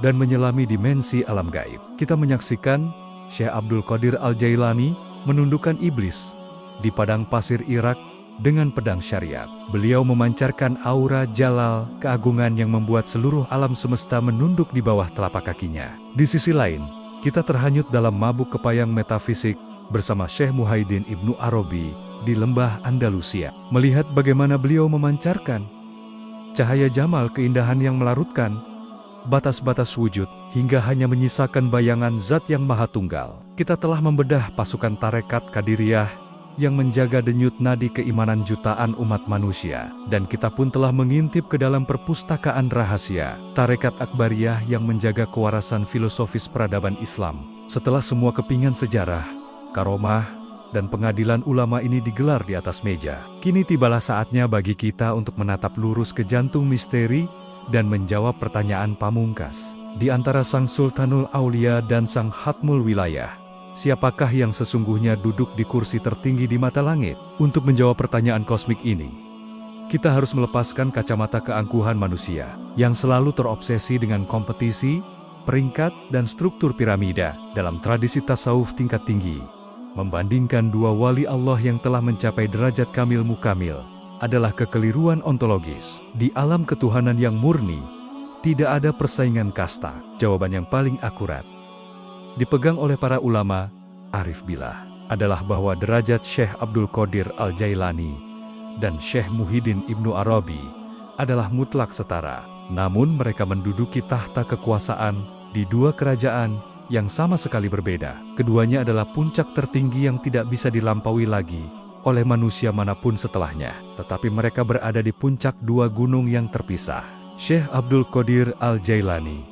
dan menyelami dimensi alam gaib. Kita menyaksikan Syekh Abdul Qadir Al-Jailani menundukkan iblis di padang pasir Irak dengan pedang syariat. Beliau memancarkan aura jalal, keagungan yang membuat seluruh alam semesta menunduk di bawah telapak kakinya. Di sisi lain, kita terhanyut dalam mabuk kepayang metafisik bersama Syekh Muhyiddin Ibnu Arabi di lembah Andalusia. Melihat bagaimana beliau memancarkan cahaya jamal, keindahan yang melarutkan batas-batas wujud hingga hanya menyisakan bayangan zat yang maha tunggal. Kita telah membedah pasukan tarekat Qadiriyah yang menjaga denyut nadi keimanan jutaan umat manusia, dan kita pun telah mengintip ke dalam perpustakaan rahasia tarekat Akbariyah yang menjaga kewarasan filosofis peradaban Islam. Setelah semua kepingan sejarah, karomah, dan pengadilan ulama ini digelar di atas meja, kini tibalah saatnya bagi kita untuk menatap lurus ke jantung misteri dan menjawab pertanyaan pamungkas. Di antara sang Sultanul Aulia dan sang Khatmul Wilayah, siapakah yang sesungguhnya duduk di kursi tertinggi di mata langit? Untuk menjawab pertanyaan kosmik ini, kita harus melepaskan kacamata keangkuhan manusia yang selalu terobsesi dengan kompetisi, peringkat, dan struktur piramida. Dalam tradisi tasawuf tingkat tinggi, membandingkan dua wali Allah yang telah mencapai derajat kamil mukamil adalah kekeliruan ontologis. Di alam ketuhanan yang murni, tidak ada persaingan kasta. Jawaban yang paling akurat dipegang oleh para ulama arif billah adalah bahwa derajat Syekh Abdul Qadir Al-Jailani dan Syekh Muhyiddin Ibnu Arabi adalah mutlak setara. Namun mereka menduduki tahta kekuasaan di dua kerajaan yang sama sekali berbeda. Keduanya adalah puncak tertinggi yang tidak bisa dilampaui lagi oleh manusia manapun setelahnya. Tetapi mereka berada di puncak dua gunung yang terpisah. Syekh Abdul Qadir Al-Jailani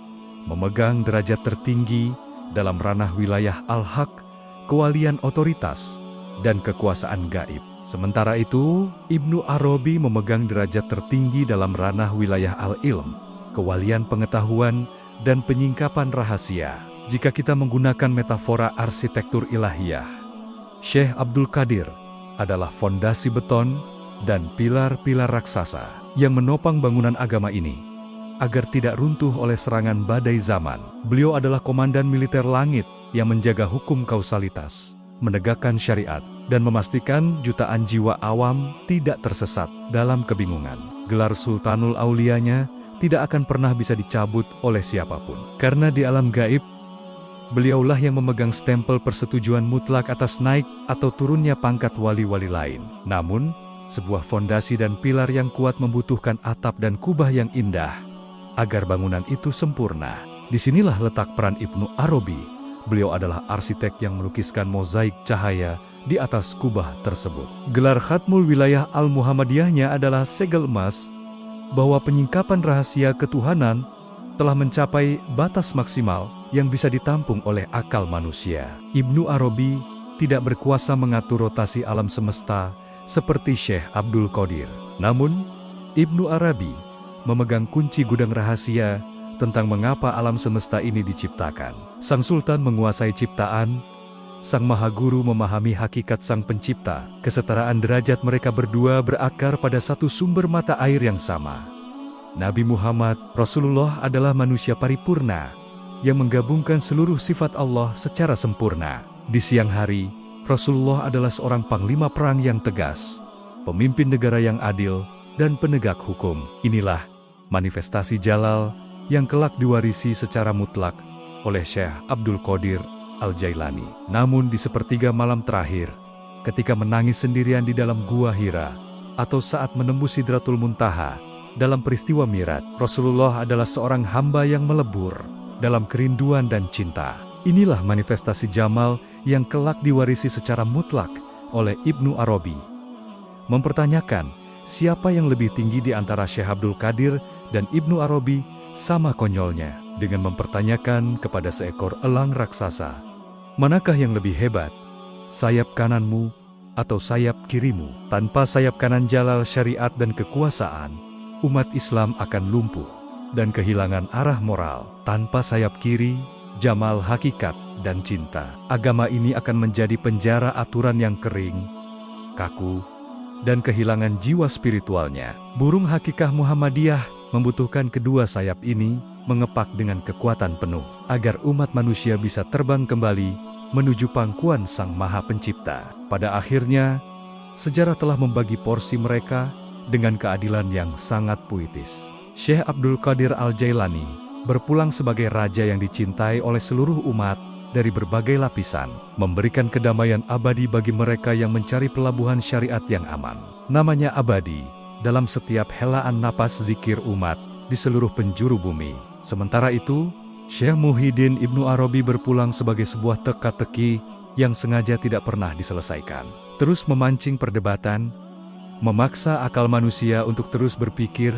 memegang derajat tertinggi dalam ranah wilayah al-haq, kewalian otoritas, dan kekuasaan gaib. Sementara itu, Ibnu Arabi memegang derajat tertinggi dalam ranah wilayah al-ilm, kewalian pengetahuan, dan penyingkapan rahasia. Jika kita menggunakan metafora arsitektur ilahiyah, Syekh Abdul Qadir adalah fondasi beton dan pilar-pilar raksasa yang menopang bangunan agama ini agar tidak runtuh oleh serangan badai zaman. Beliau adalah komandan militer langit yang menjaga hukum kausalitas, menegakkan syariat, dan memastikan jutaan jiwa awam tidak tersesat dalam kebingungan. Gelar Sultanul Auliyanya tidak akan pernah bisa dicabut oleh siapapun. Karena di alam gaib, beliaulah yang memegang stempel persetujuan mutlak atas naik atau turunnya pangkat wali-wali lain. Namun, sebuah fondasi dan pilar yang kuat membutuhkan atap dan kubah yang indah agar bangunan itu sempurna. Disinilah letak peran Ibnu Arabi. Beliau adalah arsitek yang melukiskan mozaik cahaya di atas kubah tersebut. Gelar Khatmul Wilayah Al-Muhammadiyahnya adalah segel emas, bahwa penyingkapan rahasia ketuhanan telah mencapai batas maksimal yang bisa ditampung oleh akal manusia. Ibnu Arabi tidak berkuasa mengatur rotasi alam semesta seperti Syekh Abdul Qadir. Namun, Ibnu Arabi memegang kunci gudang rahasia tentang mengapa alam semesta ini diciptakan. Sang Sultan menguasai ciptaan, Sang Maha Guru memahami hakikat Sang Pencipta. Kesetaraan derajat mereka berdua berakar pada satu sumber mata air yang sama. Nabi Muhammad, Rasulullah adalah manusia paripurna yang menggabungkan seluruh sifat Allah secara sempurna. Di siang hari, Rasulullah adalah seorang panglima perang yang tegas, pemimpin negara yang adil, dan penegak hukum. Inilah manifestasi Jalal yang kelak diwarisi secara mutlak oleh Syekh Abdul Qadir Al-Jailani. Namun di sepertiga malam terakhir, ketika menangis sendirian di dalam gua Hira, atau saat menembus Sidratul Muntaha dalam peristiwa Mi'raj, Rasulullah adalah seorang hamba yang melebur dalam kerinduan dan cinta. Inilah manifestasi Jamal yang kelak diwarisi secara mutlak oleh Ibnu Arabi. Mempertanyakan siapa yang lebih tinggi di antara Syekh Abdul Qadir dan Ibnu Arabi sama konyolnya dengan mempertanyakan kepada seekor elang raksasa, manakah yang lebih hebat, sayap kananmu atau sayap kirimu? Tanpa sayap kanan Jalal syariat dan kekuasaan, umat Islam akan lumpuh dan kehilangan arah moral. Tanpa sayap kiri, Jamal hakikat dan cinta, agama ini akan menjadi penjara aturan yang kering, kaku, dan kehilangan jiwa spiritualnya. Burung hakikah Muhammadiyah membutuhkan kedua sayap ini mengepak dengan kekuatan penuh agar umat manusia bisa terbang kembali menuju pangkuan Sang Maha Pencipta. Pada akhirnya, sejarah telah membagi porsi mereka dengan keadilan yang sangat puitis. Syekh Abdul Qadir Al-Jailani berpulang sebagai raja yang dicintai oleh seluruh umat dari berbagai lapisan, memberikan kedamaian abadi bagi mereka yang mencari pelabuhan syariat yang aman. Namanya abadi dalam setiap helaan napas zikir umat di seluruh penjuru bumi. Sementara itu, Syekh Muhyiddin Ibnu Arabi berpulang sebagai sebuah teka-teki yang sengaja tidak pernah diselesaikan. Terus memancing perdebatan, memaksa akal manusia untuk terus berpikir,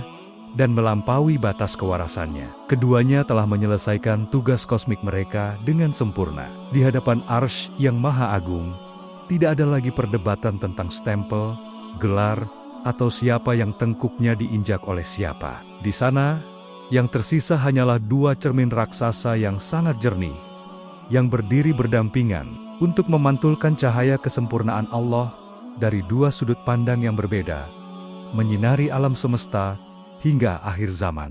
dan melampaui batas kewarasannya. Keduanya telah menyelesaikan tugas kosmik mereka dengan sempurna. Di hadapan Arsy yang Maha Agung, tidak ada lagi perdebatan tentang stempel, gelar, atau siapa yang tengkuknya diinjak oleh siapa. Di sana, yang tersisa hanyalah dua cermin raksasa yang sangat jernih, yang berdiri berdampingan untuk memantulkan cahaya kesempurnaan Allah dari dua sudut pandang yang berbeda, menyinari alam semesta hingga akhir zaman.